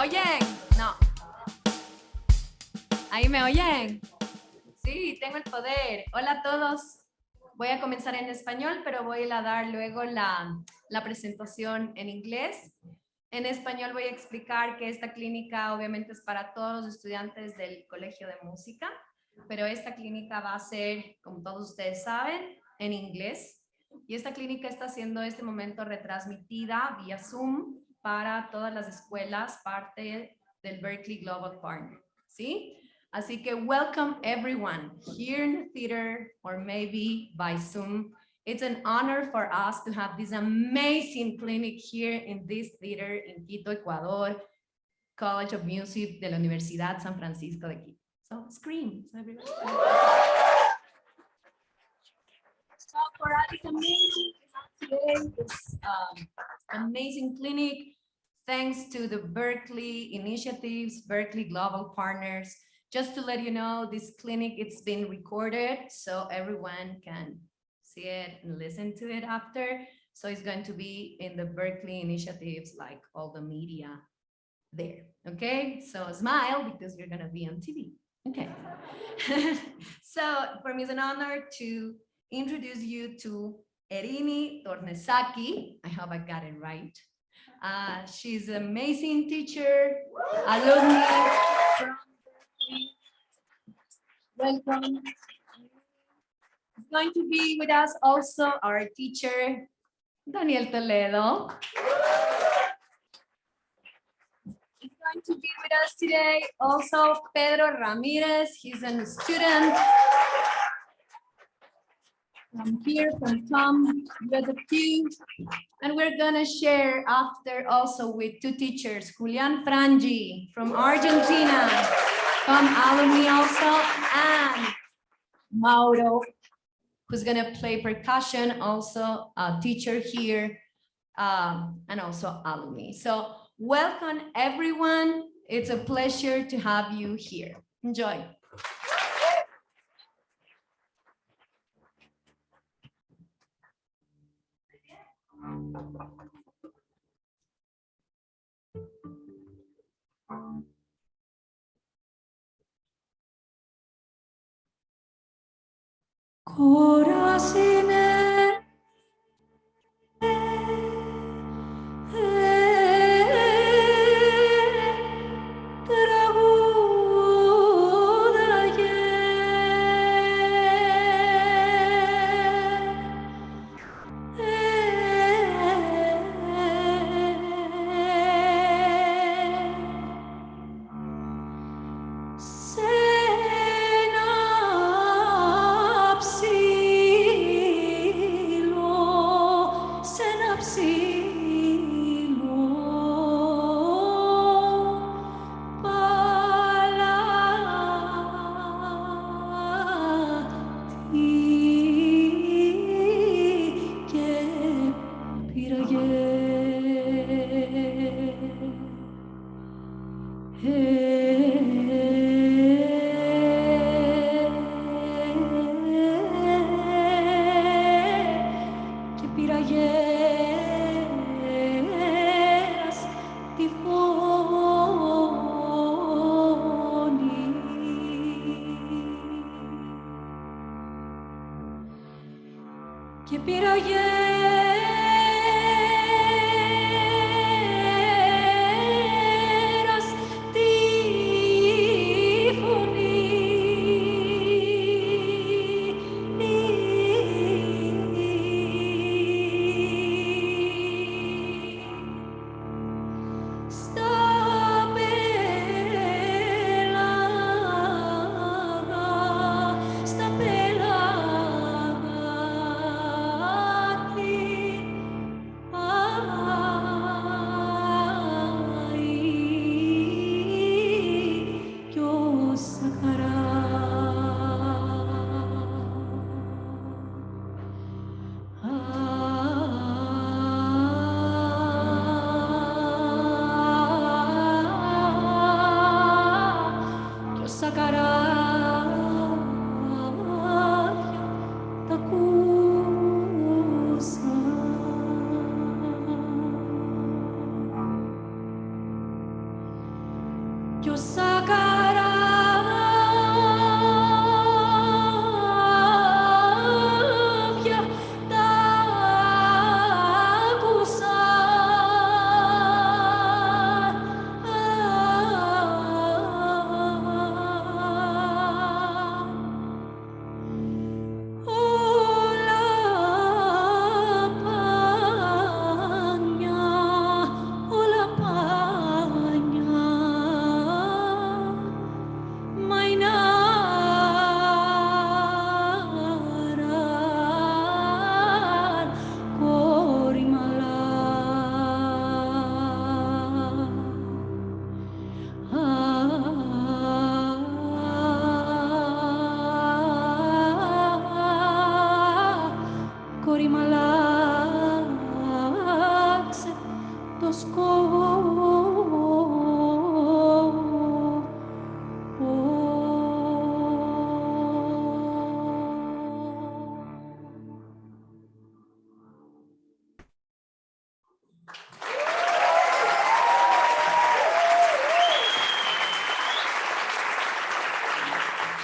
oyen? No. ¿Ahí me oyen? Sí, tengo el poder. Hola a todos. Voy a comenzar en español, pero voy a dar luego la presentación en inglés. En español voy a explicar que esta clínica obviamente es para todos los estudiantes del Colegio de Música, pero esta clínica va a ser, como todos ustedes saben, en inglés. Y esta clínica está siendo en este momento retransmitida vía Zoom para todas las escuelas, parte del Berklee Global Partner, ¿sí? Así que welcome everyone here in the theater or maybe by Zoom. It's an honor for us to have this amazing clinic here in this theater in Quito, Ecuador, College of Music de la Universidad San Francisco de Quito. So scream. So everybody. So for us, it's amazing to have today this amazing clinic. Thanks to the Berklee initiatives, Berklee Global Partners. Just to let you know, this clinic, it's been recorded so everyone can see it and listen to it after. So it's going to be in the Berklee initiatives, like all the media there, okay? So smile because you're gonna be on TV, okay? So for me, it's an honor to introduce you to Erini Tornesaki. I hope I got it right. She's an amazing teacher, alumna from Berklee. Welcome. It's going to be with us also our teacher, Daniel Toledo. It's going to be with us today also Pedro Ramirez. He's a student from here, from Tom, with a few. And we're gonna share after also with two teachers, Julian Frangi from Argentina, from alumni also, and Mauro, who's gonna play percussion, also a teacher here, and also alumni. So welcome everyone. It's a pleasure to have you here. Enjoy.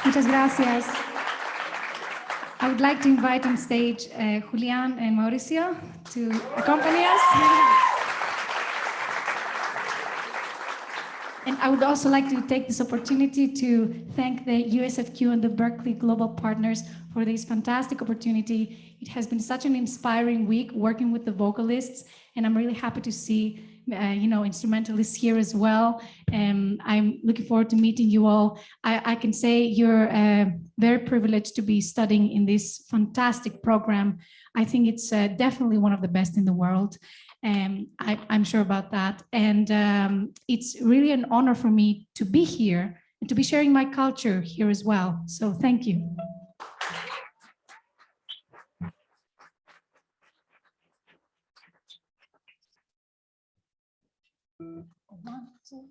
Muchas gracias. I would like to invite on stage Julián and Mauricio to accompany us. And I would also like to take this opportunity to thank the USFQ and the Berklee Global Partners for this fantastic opportunity. It has been such an inspiring week working with the vocalists, and I'm really happy to see instrumentalists here as well. I'm looking forward to meeting you all. I can say you're very privileged to be studying in this fantastic program. I think it's definitely one of the best in the world. I'm sure about that. And it's really an honor for me to be here and to be sharing my culture here as well. So thank you. One, two,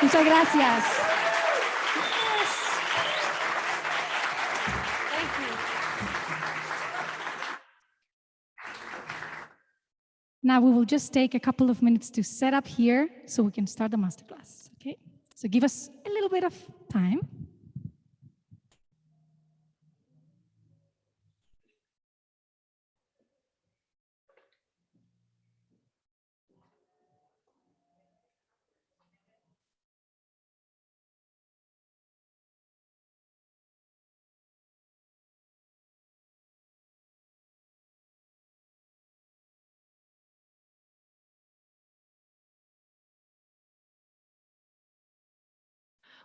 Muchas gracias. Now we will just take a couple of minutes to set up here so we can start the masterclass, okay? So give us a little bit of time.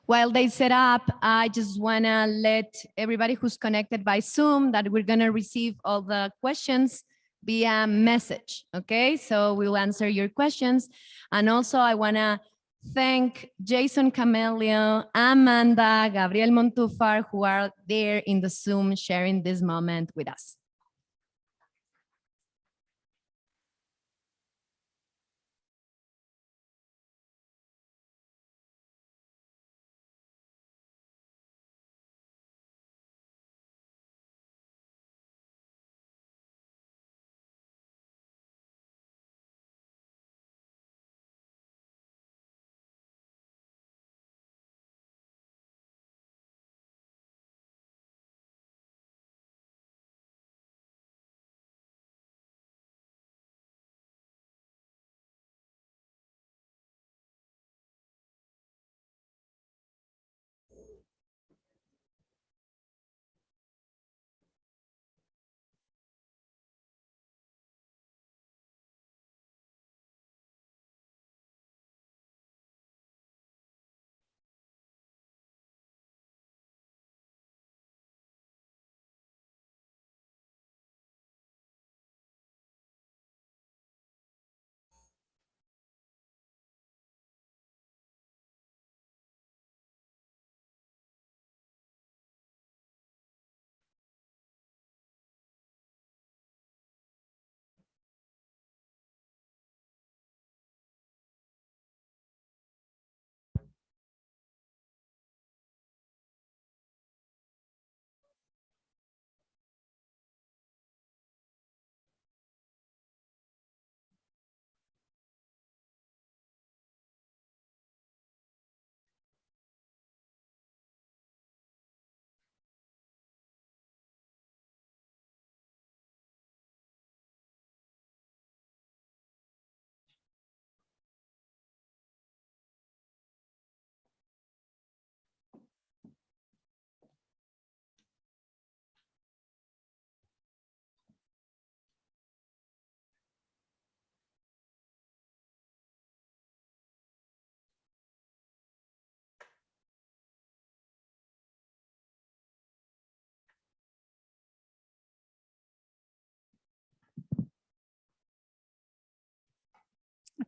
While they set up, I just want to let everybody who's connected by Zoom that we're going to receive all the questions via message, okay? So we'll answer your questions. And also I want to thank Jason Camelio, Amanda, Gabriel Montufar, who are there in the Zoom sharing this moment with us.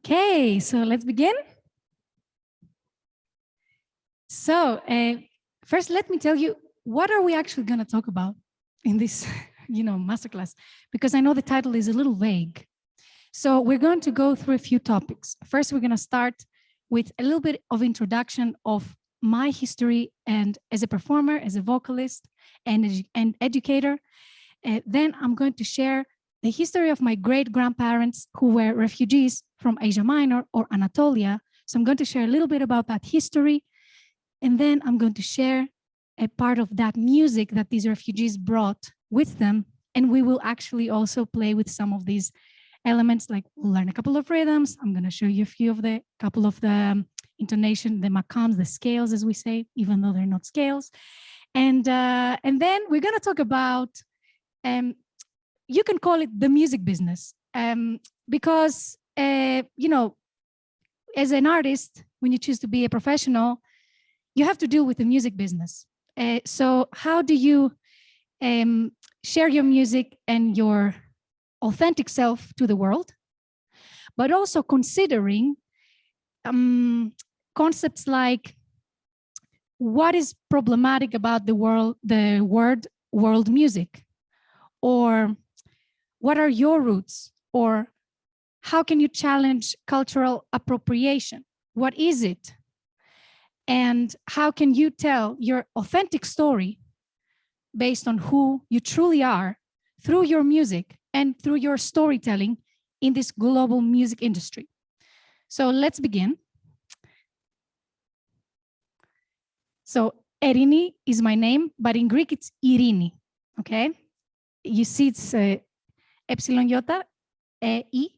Okay, so let's begin. So first, let me tell you, what are we actually going to talk about in this, masterclass? Because I know the title is a little vague. So we're going to go through a few topics. First, we're going to start with a little bit of introduction of my history and as a performer, as a vocalist and educator. Then I'm going to share the history of my great-grandparents who were refugees from Asia Minor or Anatolia. So I'm going to share a little bit about that history. And then I'm going to share a part of that music that these refugees brought with them. And we will actually also play with some of these elements, like we'll learn a couple of rhythms. I'm going to show you a couple of the intonation, the maqams, the scales, as we say, even though they're not scales. And then we're going to talk about, you can call it the music business, because, as an artist, when you choose to be a professional, you have to deal with the music business. So how do you share your music and your authentic self to the world, but also considering concepts like what is problematic about the word world music, or what are your roots, or how can you challenge cultural appropriation? What is it? And how can you tell your authentic story based on who you truly are through your music and through your storytelling in this global music industry. So let's begin. So Erini is my name, but in Greek it's Erini, okay? You see it's epsilon iota, E,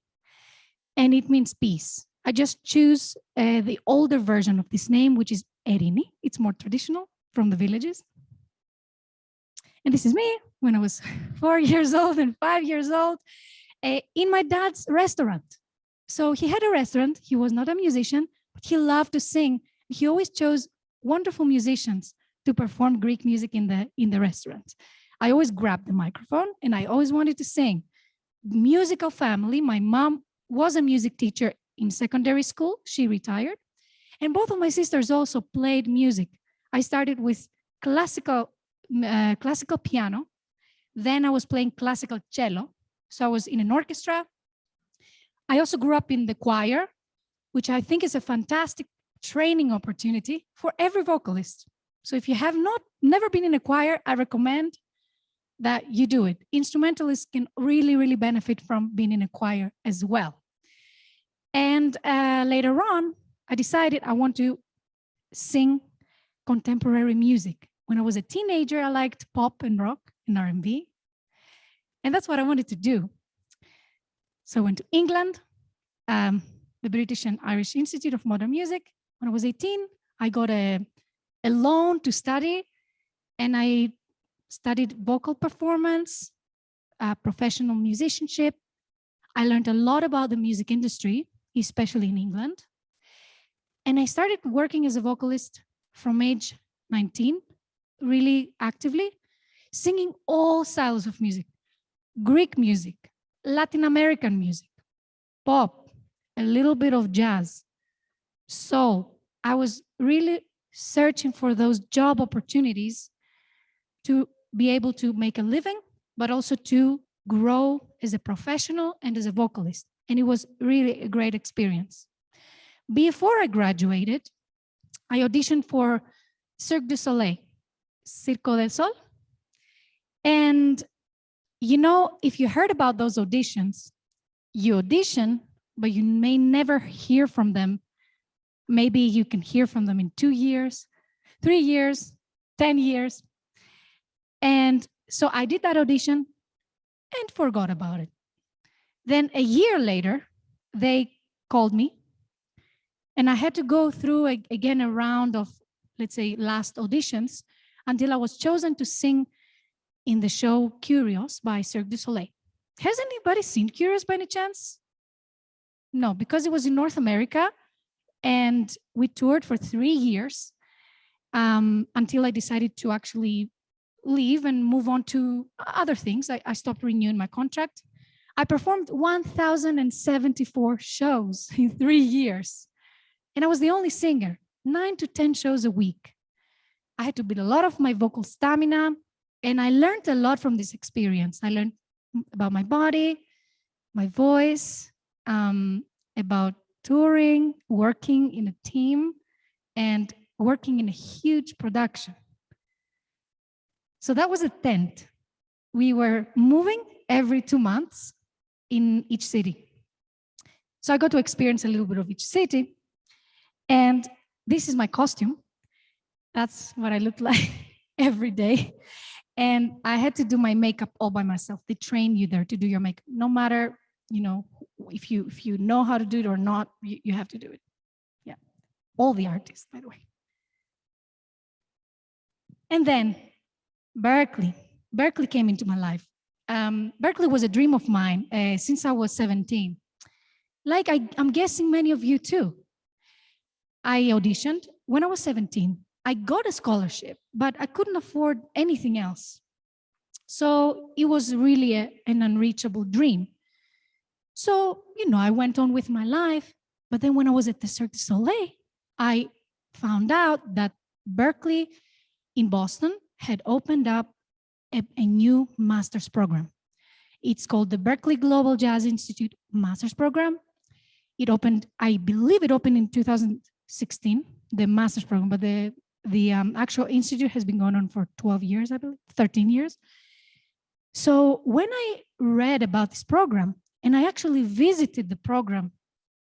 and it means peace. I just choose the older version of this name, which is Erini. It's more traditional from the villages. And this is me when I was 4 years old and 5 years old in my dad's restaurant. So he had a restaurant. He was not a musician, but he loved to sing. He always chose wonderful musicians to perform Greek music in the restaurant. I always grabbed the microphone and I always wanted to sing. Musical family. My mom was a music teacher in secondary school. She retired. And both of my sisters also played music. I started with classical piano. Then I was playing classical cello. So I was in an orchestra. I also grew up in the choir, which I think is a fantastic training opportunity for every vocalist. So if you have never been in a choir, I recommend that you do it. Instrumentalists can really, really benefit from being in a choir as well. And later on, I decided I want to sing contemporary music. When I was a teenager, I liked pop and rock and R&B. And that's what I wanted to do. So I went to England, the British and Irish Institute of Modern Music. When I was 18, I got a loan to study, and I studied vocal performance, professional musicianship. I learned a lot about the music industry, especially in England. And I started working as a vocalist from age 19, really actively, singing all styles of music: Greek music, Latin American music, pop, a little bit of jazz, soul. I was really searching for those job opportunities to be able to make a living, but also to grow as a professional and as a vocalist. And it was really a great experience. Before I graduated, I auditioned for Cirque du Soleil, Circo del Sol. And you know, if you heard about those auditions, you audition, but you may never hear from them. Maybe you can hear from them in 2 years, 3 years, 10 years. And so I did that audition and forgot about it. Then a year later, they called me, and I had to go through again a round of, let's say, last auditions until I was chosen to sing in the show Curious by Cirque du Soleil. Has anybody seen Curious by any chance? No, because it was in North America, and we toured for 3 years until I decided to actually leave and move on to other things. I stopped renewing my contract. I performed 1,074 shows in 3 years. And I was the only singer, 9 to 10 shows a week. I had to build a lot of my vocal stamina, and I learned a lot from this experience. I learned about my body, my voice, about touring, working in a team, and working in a huge production. So that was a tent. We were moving every 2 months in each city. So I got to experience a little bit of each city. And this is my costume. That's what I look like every day. And I had to do my makeup all by myself. They train you there to do your makeup. No matter, you know, if you know how to do it or not, you have to do it. Yeah. All the artists, by the way. And then Berklee. Berklee came into my life. Berklee was a dream of mine since I was 17. Like I'm guessing many of you too. I auditioned when I was 17. I got a scholarship, but I couldn't afford anything else. So it was really an unreachable dream. So, you know, I went on with my life. But then when I was at the Cirque du Soleil, I found out that Berklee in Boston had opened up a new master's program. It's called the Berklee Global Jazz Institute Master's Program. It opened, I believe it opened in 2016, the master's program, but the actual institute has been going on for 12 years, I believe, 13 years. So when I read about this program, And I actually visited the program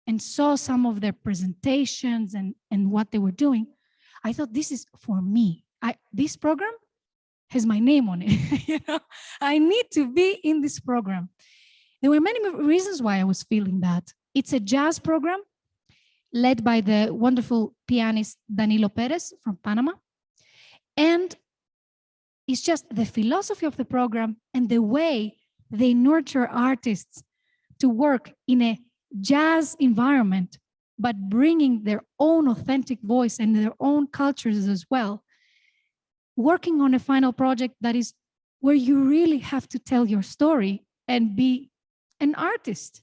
and saw some of their presentations and what they were doing. I thought, this is for me. This program has my name on it. You know, I need to be in this program. There were many reasons why I was feeling that. It's a jazz program led by the wonderful pianist Danilo Perez from Panama. And it's just the philosophy of the program and the way they nurture artists to work in a jazz environment, but bringing their own authentic voice and their own cultures as well. Working on a final project that is where you really have to tell your story and be an artist.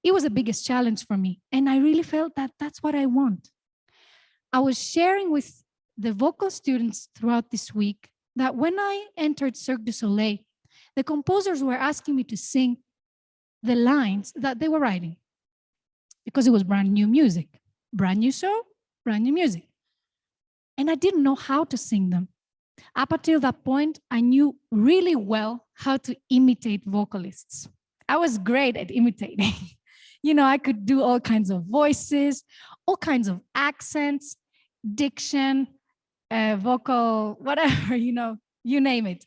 It was the biggest challenge for me. And I really felt that that's what I want. I was sharing with the vocal students throughout this week that when I entered Cirque du Soleil, the composers were asking me to sing the lines that they were writing because it was brand new music, brand new show, brand new music. And I didn't know how to sing them. Up until that point, I knew really well how to imitate vocalists. I was great at imitating. You know, I could do all kinds of voices, all kinds of accents, diction, vocal, whatever, you know, you name it.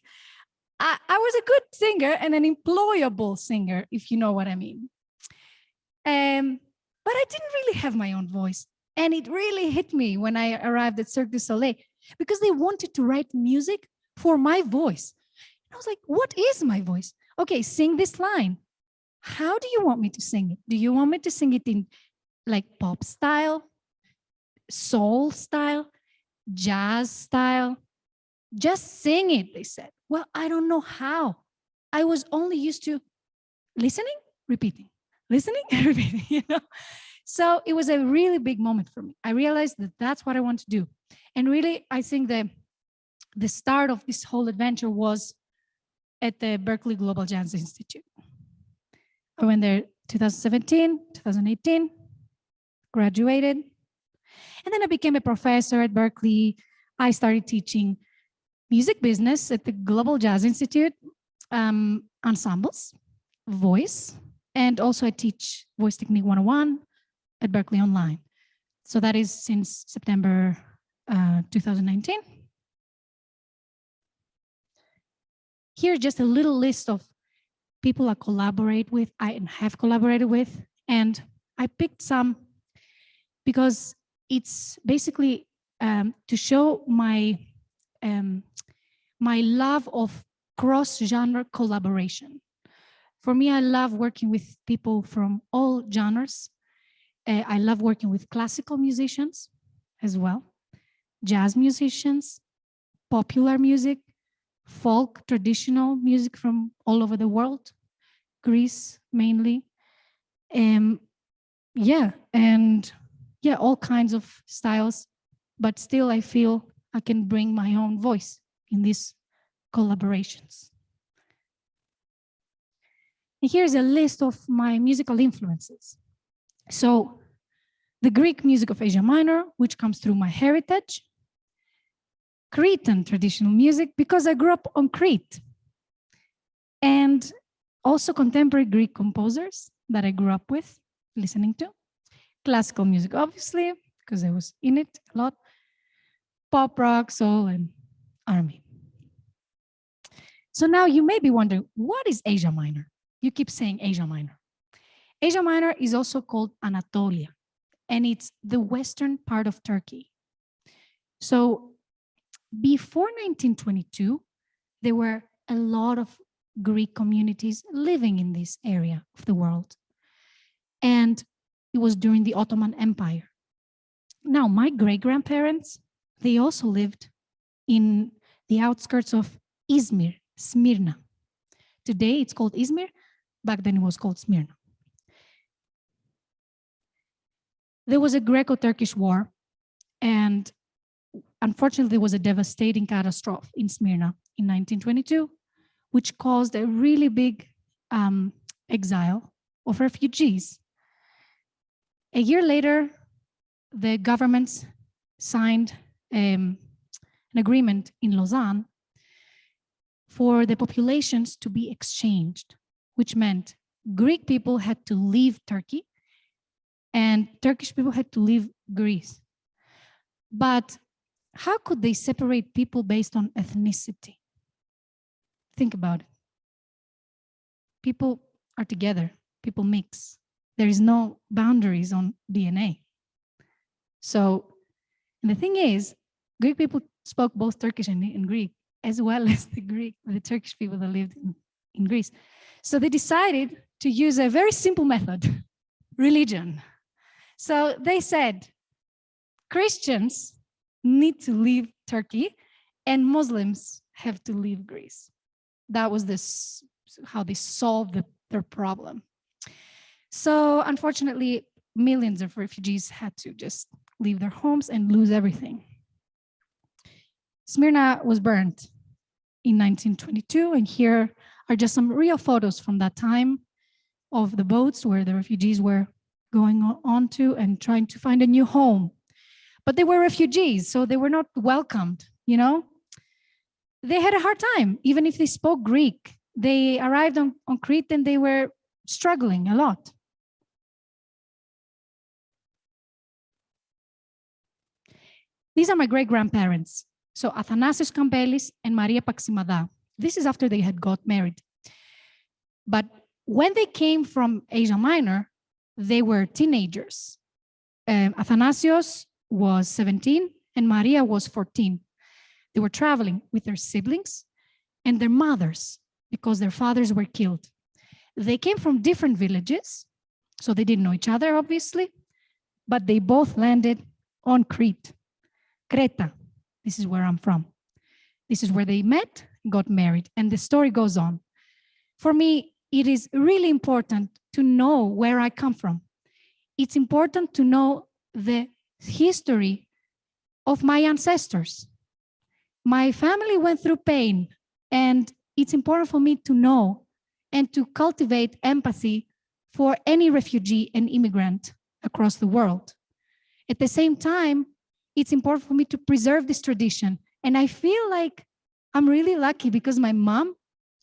I was a good singer and an employable singer, if you know what I mean. But I didn't really have my own voice. And it really hit me when I arrived at Cirque du Soleil because they wanted to write music for my voice. I was like, what is my voice? Okay, sing this line. How do you want me to sing it? Do you want me to sing it in like pop style, soul style, jazz style? Just sing it, they said. Well, I don't know how. I was only used to listening, repeating, listening, and repeating, you know? So it was a really big moment for me. I realized that that's what I want to do. And really, I think the start of this whole adventure was at the Berklee Global Jazz Institute. I went there 2017, 2018, graduated. And then I became a professor at Berklee. I started teaching music business at the Global Jazz Institute, ensembles, voice, and also I teach Voice Technique 101 at Berklee Online. So that is since September 2019. Here's just a little list of people I collaborate with, I have collaborated with, and I picked some because it's basically to show my my love of cross-genre collaboration. For me, I love working with people from all genres. I love working with classical musicians as well, jazz musicians, popular music, folk, traditional music from all over the world, Greece mainly. All kinds of styles, but still I feel I can bring my own voice in these collaborations. And here's a list of my musical influences. So the Greek music of Asia Minor, which comes through my heritage, Cretan traditional music, because I grew up on Crete, and also contemporary Greek composers that I grew up with, listening to, classical music, obviously, because I was in it a lot, pop, rock, soul, and R&B. So now you may be wondering, what is Asia Minor? You keep saying Asia Minor. Asia Minor is also called Anatolia, and it's the western part of Turkey. So before 1922, there were a lot of Greek communities living in this area of the world. And it was during the Ottoman Empire. Now, my great-grandparents, they also lived in the outskirts of Izmir, Smyrna. Today, it's called Izmir. Back then, it was called Smyrna. There was a Greco-Turkish war, and unfortunately, there was a devastating catastrophe in Smyrna in 1922, which caused a really big exile of refugees. A year later, the governments signed an agreement in Lausanne for the populations to be exchanged, which meant Greek people had to leave Turkey and Turkish people had to leave Greece. But how could they separate people based on ethnicity? Think about it. People are together, people mix. There is no boundaries on DNA. So, and the thing is, Greek people spoke both Turkish and Greek, as well as the Turkish people that lived in Greece. So they decided to use a very simple method, religion. So they said, Christians need to leave Turkey and Muslims have to leave Greece. That was how they solved their problem. So unfortunately, millions of refugees had to just leave their homes and lose everything. Smyrna was burned in 1922, and here are just some real photos from that time of the boats where the refugees were going on to and trying to find a new home. But they were refugees, so they were not welcomed, you know? They had a hard time, even if they spoke Greek. They arrived on Crete and they were struggling a lot. These are my great-grandparents. So Athanasios Kambelis and Maria Paximadou. This is after they had got married. But when they came from Asia Minor, they were teenagers. Athanasios was 17 and Maria was 14. They were traveling with their siblings and their mothers because their fathers were killed. They came from different villages, so they didn't know each other, obviously, but they both landed on Crete. Creta, this is where I'm from. This is where they met, got married, and the story goes on. For me, it is really important to know where I come from. It's important to know the history of my ancestors. My family went through pain, and it's important for me to know and to cultivate empathy for any refugee and immigrant across the world. At the same time, it's important for me to preserve this tradition. And I feel like I'm really lucky because my mom,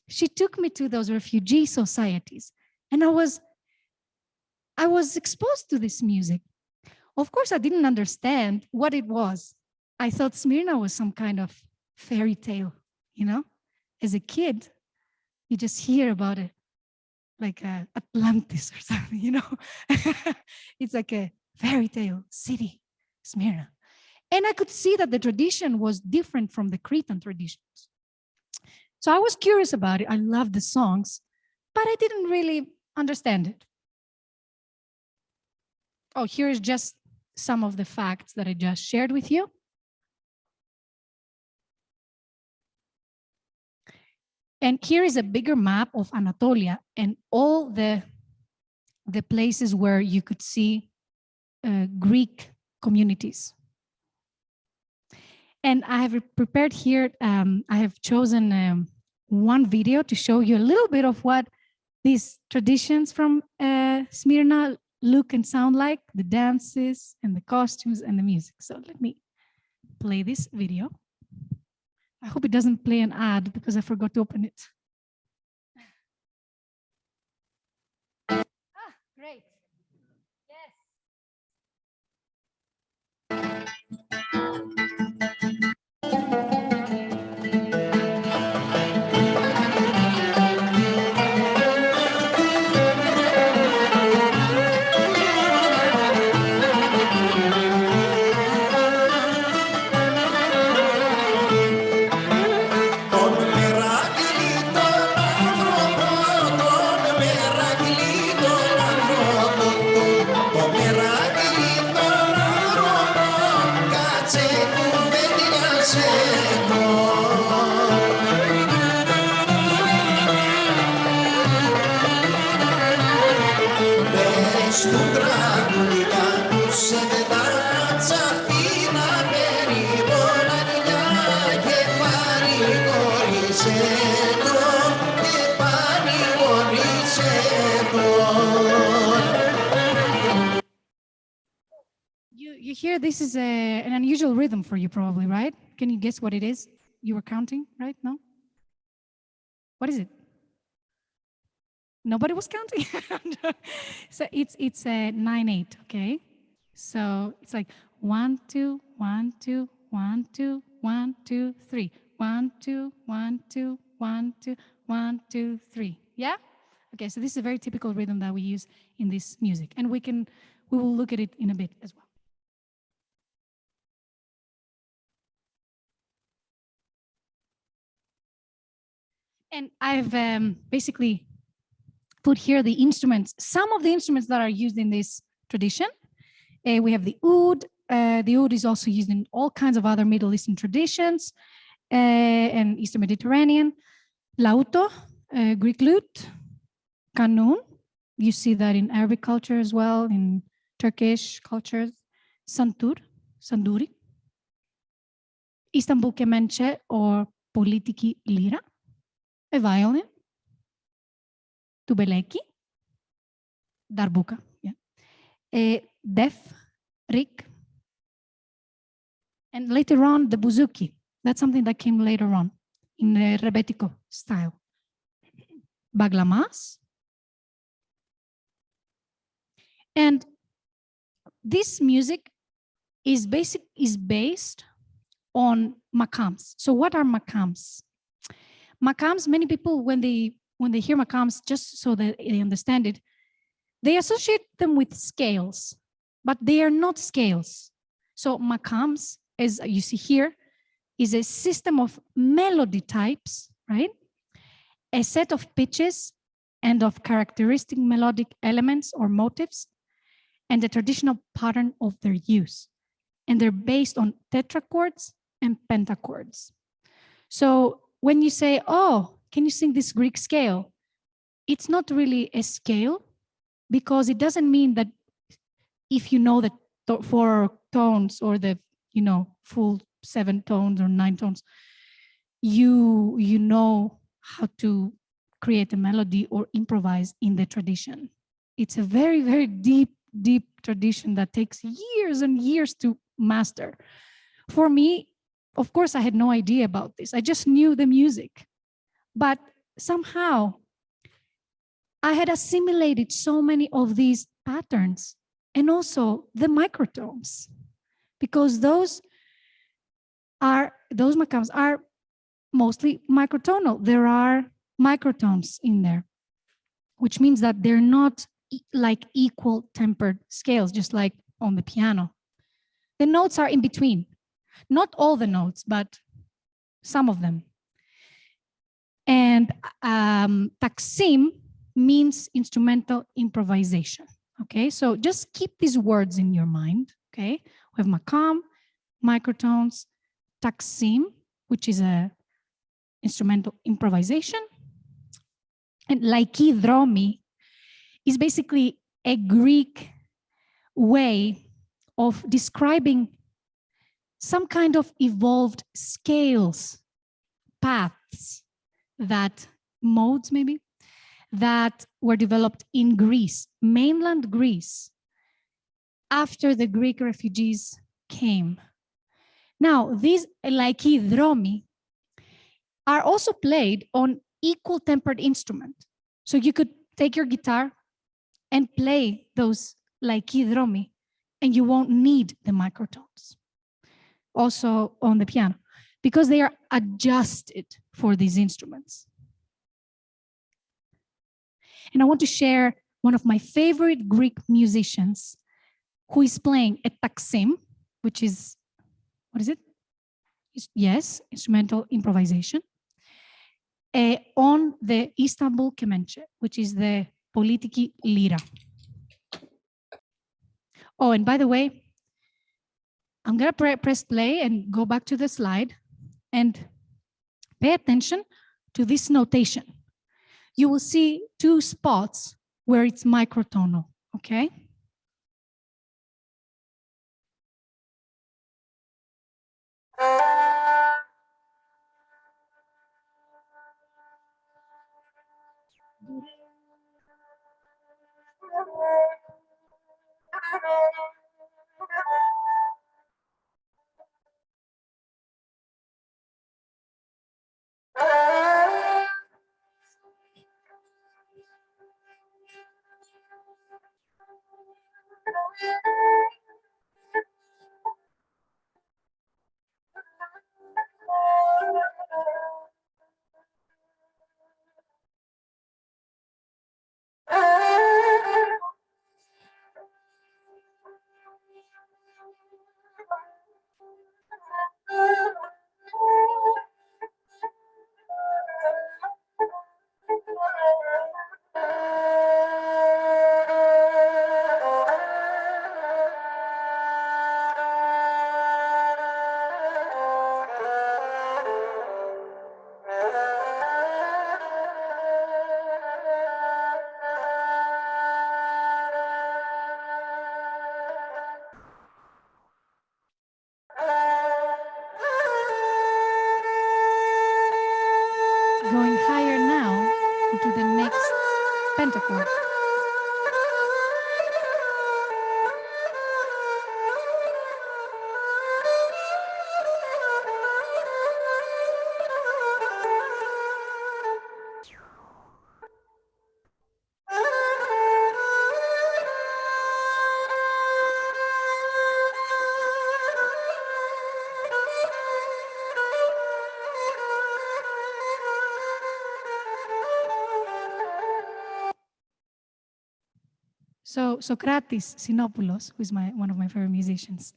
she took me to those refugee societies, and I was exposed to this music. Of course, I didn't understand what it was. I thought Smyrna was some kind of fairy tale, you know? As a kid, you just hear about it like Atlantis or something, you know? It's like a fairy tale city, Smyrna. And I could see that the tradition was different from the Cretan traditions. So I was curious about it. I loved the songs, but I didn't really understand it. Oh, here's just some of the facts that I just shared with you. And here is a bigger map of Anatolia and all the places where you could see Greek communities. And I have prepared here, I have chosen one video to show you a little bit of what these traditions from Smyrna look and sound like, the dances and the costumes and the music. So let me play this video. I hope it doesn't play an ad because I forgot to open it. Ah, great. Yes. You hear this is an unusual rhythm for you probably, right? Can you guess what it is? You were counting, right? No? What is it? Nobody was counting. So it's a 9/8. Okay. So it's like 1 2 1 2 1 2 1 2 3 1 2 1 2 1 2 1 2 3. Yeah. Okay. So this is a very typical rhythm that we use in this music, and we will look at it in a bit as well. And I've basically put here the instruments, some of the instruments that are used in this tradition. We have the oud. The oud is also used in all kinds of other Middle Eastern traditions and Eastern Mediterranean. Lauto, Greek lute, kanun. You see that in Arabic culture as well, in Turkish cultures. Santur, sanduri. Istanbul kemençe or politiki lira. A violin. Tubeleki. Darbuka. Yeah. Def, rik. And later on, the bouzouki. That's something that came later on in the rebetiko style. Baglamas. And this music is based on makams. So what are makams? Makams, many people, when they hear makams, just so that they understand it, they associate them with scales, but they are not scales. So makams, as you see here, is a system of melody types, right? A set of pitches and of characteristic melodic elements or motifs, and the traditional pattern of their use. And they're based on tetrachords and pentachords. So when you say, oh, can you sing this Greek scale? It's not really a scale, because it doesn't mean that if you know the 4 tones or the full 7 tones or 9 tones, you know how to create a melody or improvise in the tradition. It's a very, very deep tradition that takes years and years to master. For me, of course, I had no idea about this. I just knew the music, but somehow I had assimilated so many of these patterns and also the microtones, because those makams are mostly microtonal. There are microtones in there, which means that they're not like equal tempered scales, just like on the piano. The notes are in between. Not all the notes, but some of them. And taksim means instrumental improvisation. Okay, so just keep these words in your mind. Okay, we have makam, microtones, taksim, which is a instrumental improvisation, and laiki dromi is basically a Greek way of describing some kind of evolved scales, paths, modes maybe, that were developed in Greece, mainland Greece, after the Greek refugees came. Now, these laiki dromi are also played on equal tempered instrument. So you could take your guitar and play those laiki dromi, and you won't need the microtones. Also on the piano, because they are adjusted for these instruments. And I want to share one of my favorite Greek musicians who is playing a taksim, which is, what is it? Yes, instrumental improvisation, on the Istanbul kemençe, which is the politiki lira. Oh, and by the way, I'm going to press play and go back to the slide and pay attention to this notation. You will see 2 spots where it's microtonal, okay? into the next pentachord. So Socrates Sinopoulos, who is one of my favorite musicians,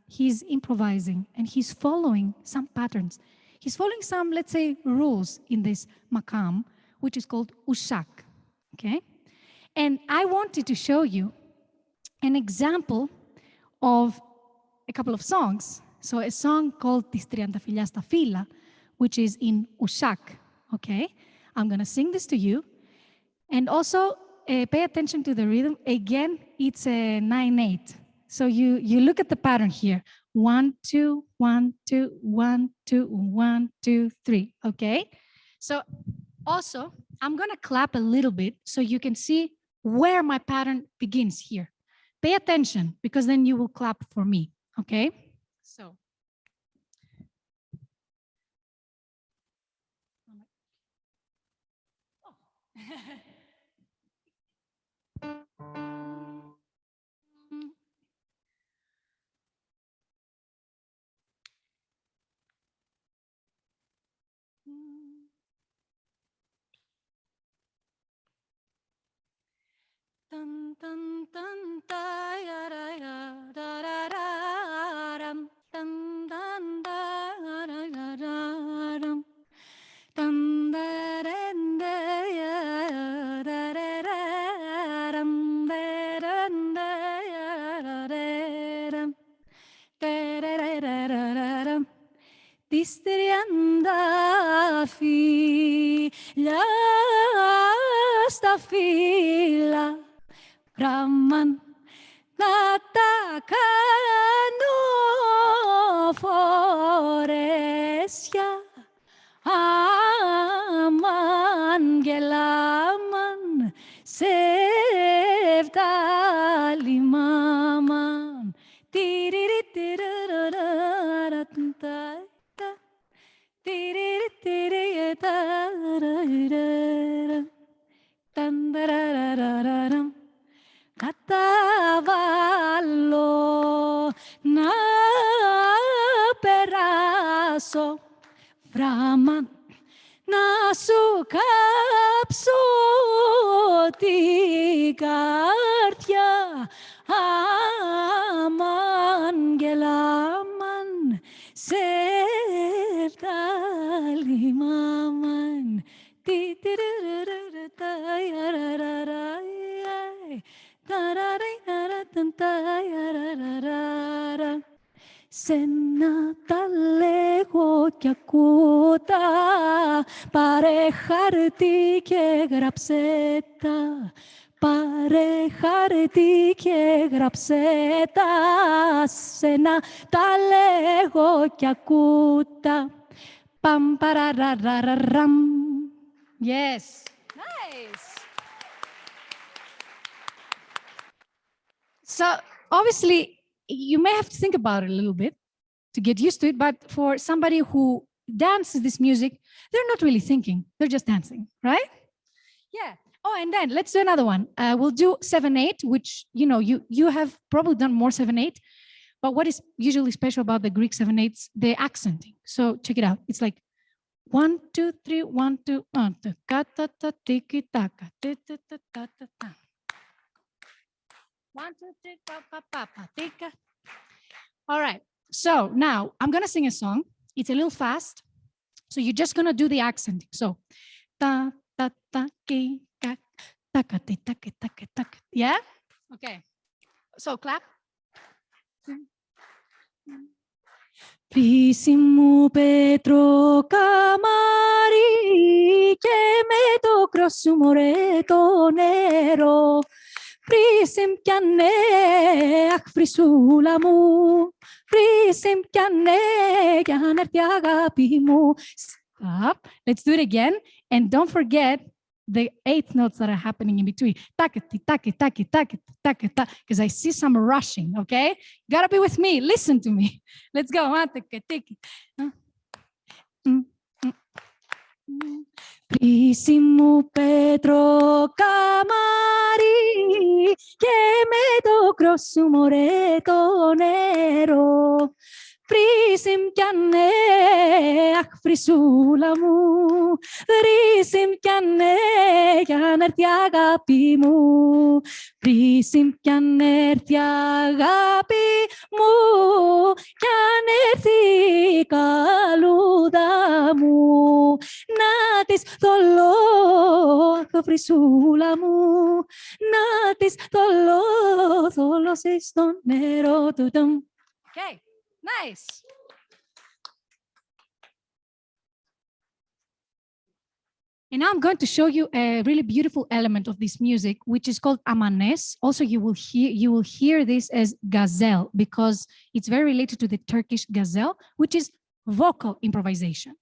he's improvising and he's following some patterns. He's following some, let's say, rules in this makam, which is called ushak, okay? And I wanted to show you an example of a couple of songs. So a song called Tis Triantafillas ta Fila, which is in ushak, okay? I'm gonna sing this to you. And also, pay attention to the rhythm. Again, it's a 9/8. So you look at the pattern here. 1, 2, 1, 2, 1, 2, 1, 2, 3. Okay. So also, I'm gonna clap a little bit so you can see where my pattern begins here. Pay attention because then you will clap for me. Okay. So. Dun, dun, dun, da, ya, da, da, da, da, dum, dun, dun, da, da, da, da, dum. Dun, da, dun, da, ya, da, da, da, dum, da, dun, da, ya, da, da, dum. Da, da, da, da, da, da, dum. Distrianda fila, sta fila. Brahman natakano foresya aman gelaman sevdalimaman tiriritirarararata tiriritirararara tandararararam Cavallo na peraso Brahman na sukapso tigartya aman gelaman sevdalimaman titirarararararara Senataleho kyakuta parejarti ke grapseta parejarti ke grapseta senataleho kyakuta pam pararararam. Yes. Nice. So obviously, you may have to think about it a little bit to get used to it, but for somebody who dances this music, they're not really thinking, they're just dancing, right? Yeah. Oh, and then let's do another one. We'll do 7/8, which, you have probably done more 7/8, but what is usually special about the Greek 7/8s, the accenting. So check it out. It's like 1, 2, 3, 1, 2, 1, 2, ka-ta-ta, tiki-taka, ta-ta-ta-ta-ta. 1, 2, 3, pa-pa-pa-pa, tika. All right. So now I'm going to sing a song. It's a little fast. So you're just going to do the accenting. So, ta, ta, ta, ki, ka, taka, ti, taka, taka, taka. Yeah? Okay. So clap. Prisimu Petro Camari, che me to crossumore tonero. Prisim kyanne akfrisulamu, prisim kyanne kyanertiagapimu. Stop. Let's do it again. And don't forget the 8 notes that are happening in between. Takati, taki, taki, taki, taki, because I see some rushing, okay? Gotta be with me. Listen to me. Let's go. Prisimu Petro Camari, que me tocó su moreto nero. Prisim kyanne akfrisulamu, prisim kyanne kyaner tiagapimu, prisim kyaner tiagapimu, kyaner tikaludamu, natis tolo akfrisulamu, natis tolo sistonero tutum. Okay. Nice. And now I'm going to show you a really beautiful element of this music, which is called amanes. Also, you will hear this as gazelle because it's very related to the Turkish gazelle, which is vocal improvisation.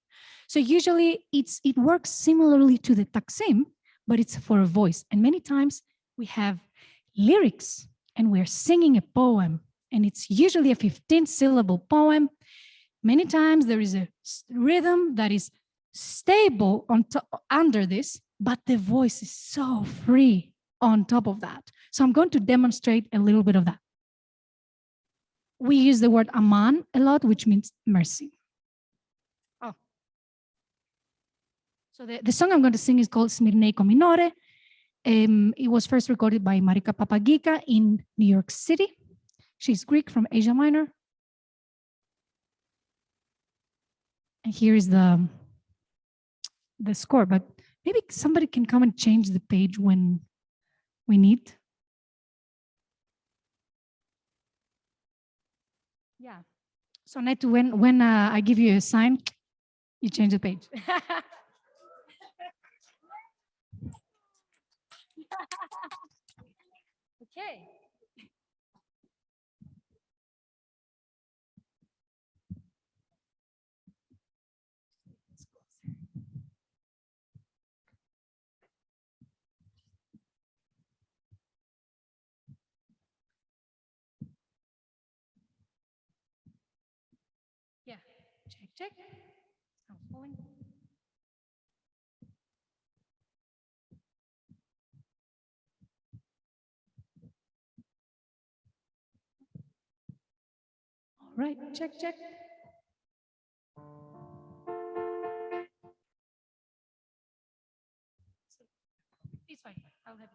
So usually it works similarly to the taksim, but it's for a voice. And many times we have lyrics and we're singing a poem, and it's usually a 15-syllable poem. Many times there is a rhythm that is stable under this, but the voice is so free on top of that. So I'm going to demonstrate a little bit of that. We use the word aman a lot, which means mercy. Oh. So the song I'm going to sing is called Smirneico Minore. It was first recorded by Marika Papagika in New York City. She's Greek from Asia Minor. And here is the score, but maybe somebody can come and change the page when we need. Yeah. So Netu, when I give you a sign, you change the page. Okay. Yeah, check. I'm following. All right, check. It's fine, I'll have it.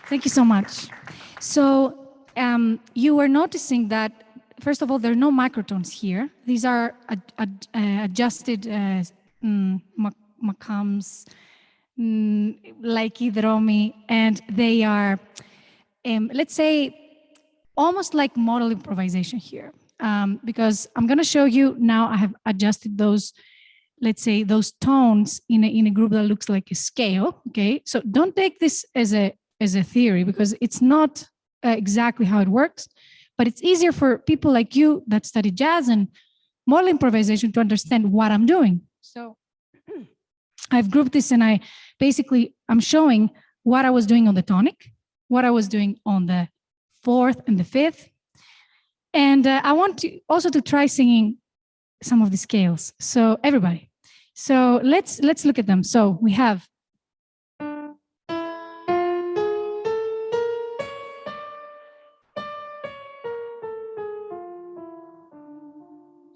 Thank you so much. So you were noticing that, first of all, there are no microtones here. These are adjusted maqams, like idromi, and they are, let's say, almost like modal improvisation here. Because I'm going to show you now, I have adjusted those, let's say, those tones in a group that looks like a scale. Okay, so don't take this as a theory, because it's not exactly how it works, but it's easier for people like you that study jazz and modal improvisation to understand what I'm doing. So I've grouped this, and I'm showing what I was doing on the tonic, what I was doing on the fourth and the fifth. And I want to also to try singing some of the scales. So everybody, so let's look at them. So we have,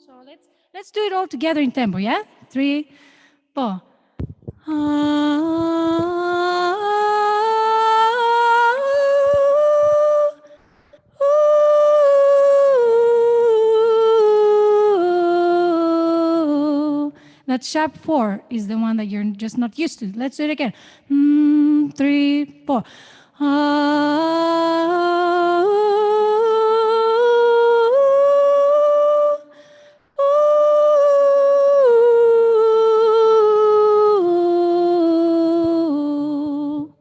so let's do it all together in tempo, yeah? 3, 4. That sharp 4 is the one that you're just not used to. Let's do it again. 3, 4.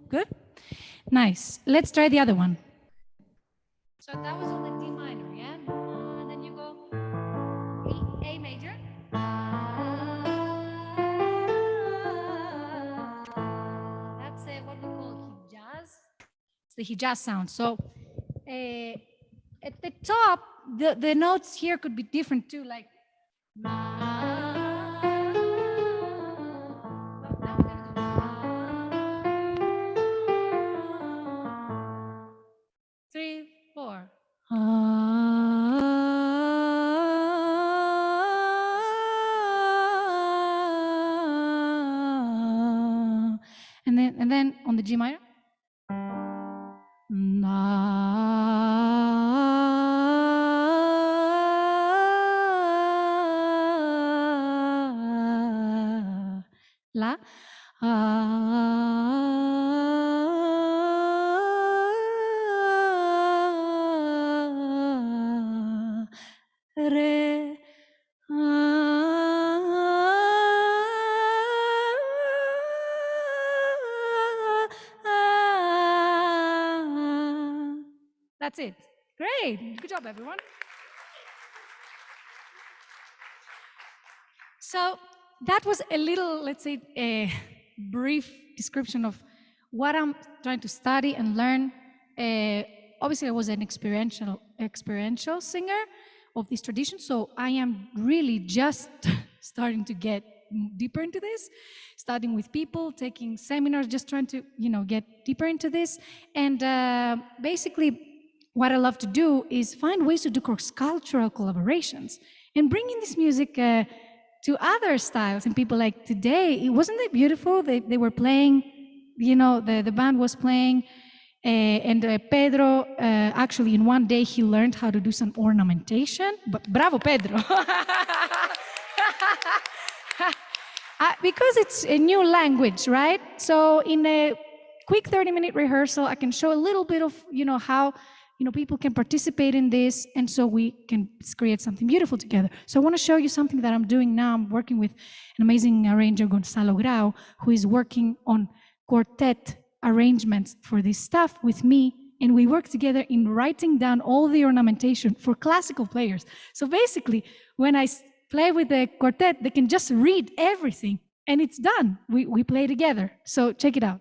Good? Nice. Let's try the other one. So that was on the D minor, yeah? And then you go A major. That's what we call Hijaz. It's the Hijaz sound. So at the top, the notes here could be different too, like. Three, 4. And then on the G minor. La. Re. That's it. Great. Good job, everyone. So that was a little, let's say, a brief description of what I'm trying to study and learn. Obviously, I was an experiential singer of this tradition, so I am really just starting to get deeper into this, studying with people, taking seminars, just trying to, get deeper into this. And basically, what I love to do is find ways to do cross-cultural collaborations and bringing this music to other styles and people. Like today, wasn't it beautiful? They were playing, the band was playing, and Pedro, actually in one day he learned how to do some ornamentation. But bravo, Pedro. Because it's a new language, right? So in a quick 30-minute rehearsal, I can show a little bit of, how people can participate in this, and so we can create something beautiful together. So I want to show you something that I'm doing now. I'm working with an amazing arranger, Gonzalo Grau, who is working on quartet arrangements for this stuff with me, and we work together in writing down all the ornamentation for classical players. So basically, when I play with the quartet, they can just read everything, and it's done. We play together. So check it out.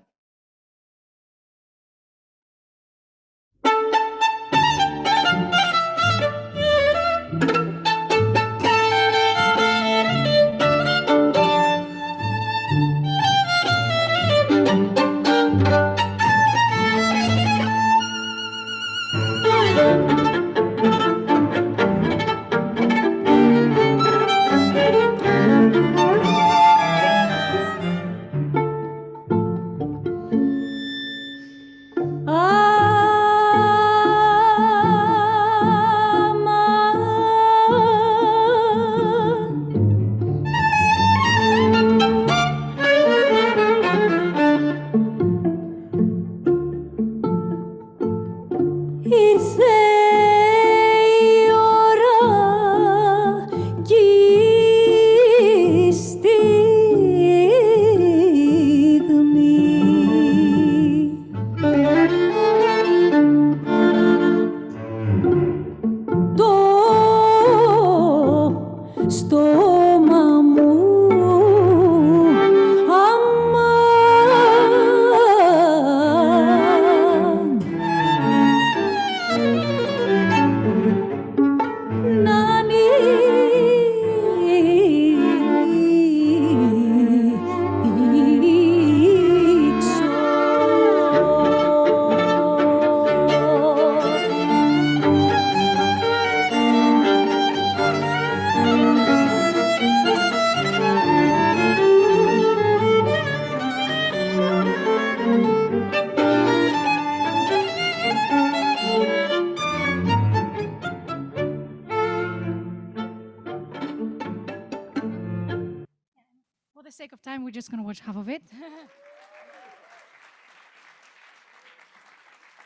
the sake of time, we're just going to watch half of it.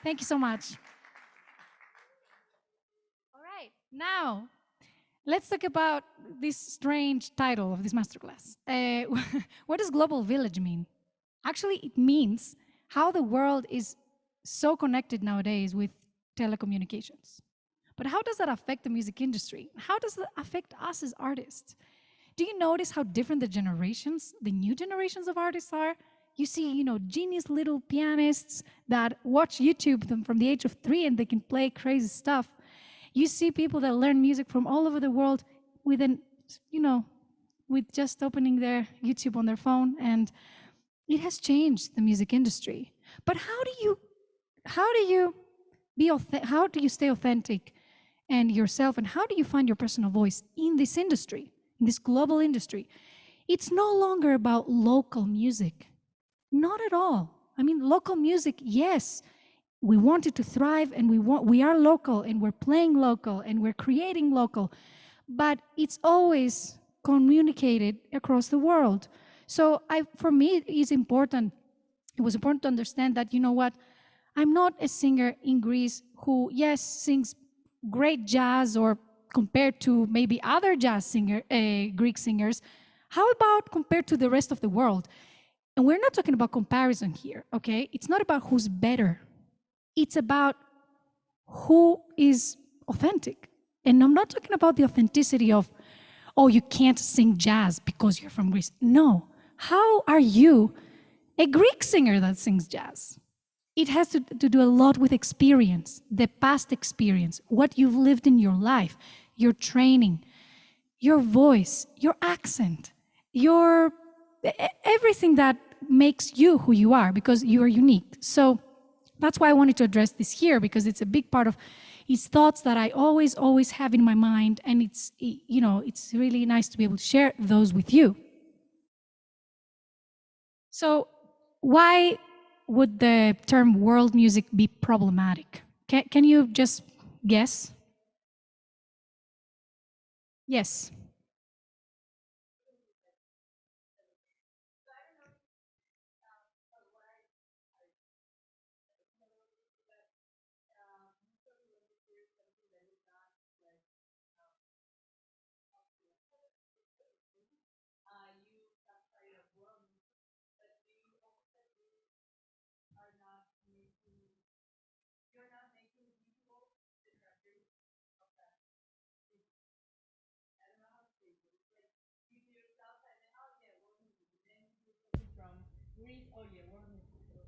Thank you so much. All right, now let's talk about this strange title of this masterclass. What does global village mean? Actually, it means how the world is so connected nowadays with telecommunications. But how does that affect the music industry? How does that affect us as artists? Do you notice how different the new generations of artists are? You see, genius little pianists that watch YouTube from the age of 3 and they can play crazy stuff. You see people that learn music from all over the world with just opening their YouTube on their phone, and it has changed the music industry. But how do you stay authentic and yourself, and how do you find your personal voice in this industry, in this global industry? It's no longer about local music. Not at all. I mean, local music, yes, we want it to thrive, and we are local, and we're playing local, and we're creating local, but it's always communicated across the world. So for me, it was important to understand that, I'm not a singer in Greece who, yes, sings great jazz, or compared to maybe other Greek singers. How about compared to the rest of the world? And we're not talking about comparison here, okay? It's not about who's better. It's about who is authentic. And I'm not talking about the authenticity of, oh, you can't sing jazz because you're from Greece. No. How are you a Greek singer that sings jazz? It has to do a lot with experience, the past experience, what you've lived in your life, your training, your voice, your accent, everything that makes you who you are, because you are unique. So that's why I wanted to address this here, because it's a big part of it's thoughts that I always have in my mind, and it's really nice to be able to share those with you. So why would the term world music be problematic? Can you just guess? Yes.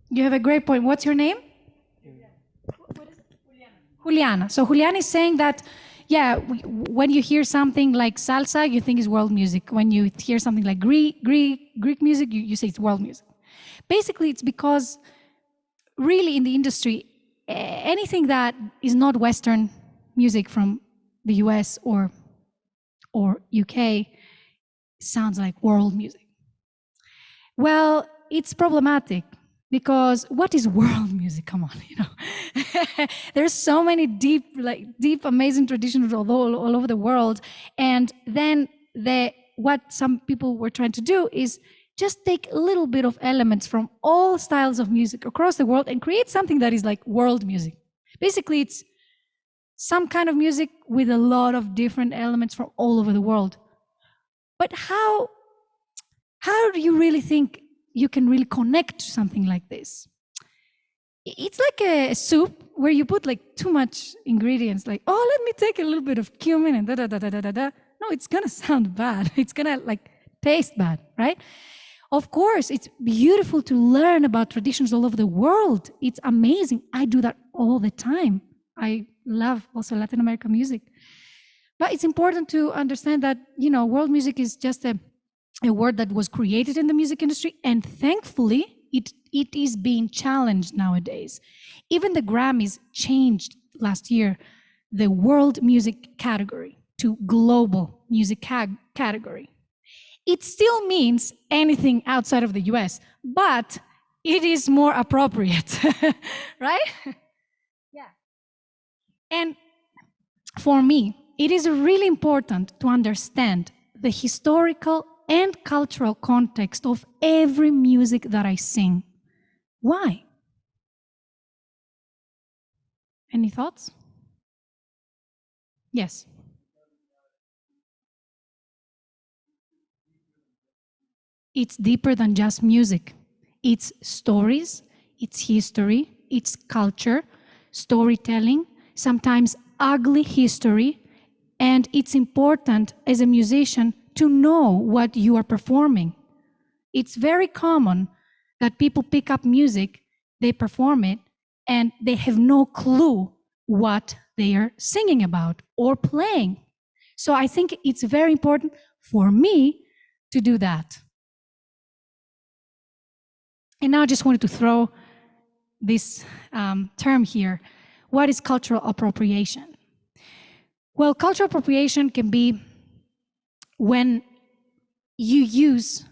You have a great point. What's your name? Juliana. So Juliana is saying that, yeah, when you hear something like salsa, you think it's world music. When you hear something like Greek music, you say it's world music. Basically, it's because really in the industry, anything that is not Western music from the US or UK sounds like world music. Well, it's problematic. Because what is world music? Come on, There's so many deep, amazing traditions all over the world. And then what some people were trying to do is just take a little bit of elements from all styles of music across the world and create something that is like world music. Basically, it's some kind of music with a lot of different elements from all over the world. But how do you really think you can really connect to something like this? It's like a soup where you put too much ingredients, let me take a little bit of cumin and da-da-da-da-da-da. No, it's gonna sound bad. It's gonna taste bad, right? Of course, it's beautiful to learn about traditions all over the world. It's amazing. I do that all the time. I love also Latin American music. But it's important to understand that, world music is just a word that was created in the music industry, and thankfully it is being challenged nowadays. Even the Grammys changed last year the world music category to global music category. It still means anything outside of the US, but it is more appropriate, right? Yeah. And for me, it is really important to understand the historical and cultural context of every music that I sing. Why? Any thoughts? Yes. It's deeper than just music. It's stories, it's history, it's culture, storytelling, sometimes ugly history, and it's important as a musician to know what you are performing. It's very common that people pick up music, they perform it, and they have no clue what they are singing about or playing. So I think it's very important for me to do that. And now I just wanted to throw this term here. What is cultural appropriation? Well, cultural appropriation can be when you use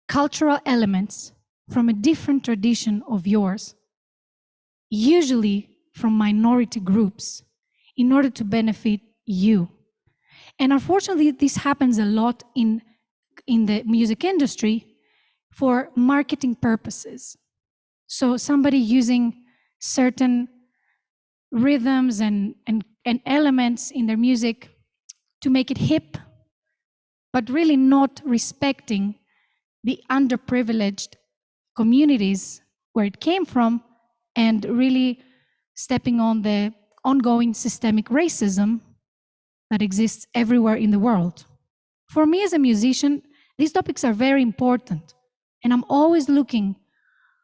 cultural elements from a different tradition of yours, usually from minority groups, in order to benefit you. And unfortunately, this happens a lot in the music industry for marketing purposes. So somebody using certain rhythms and elements in their music to make it hip, but really not respecting the underprivileged communities where it came from, and really stepping on the ongoing systemic racism that exists everywhere in the world. For me as a musician, these topics are very important, and I'm always looking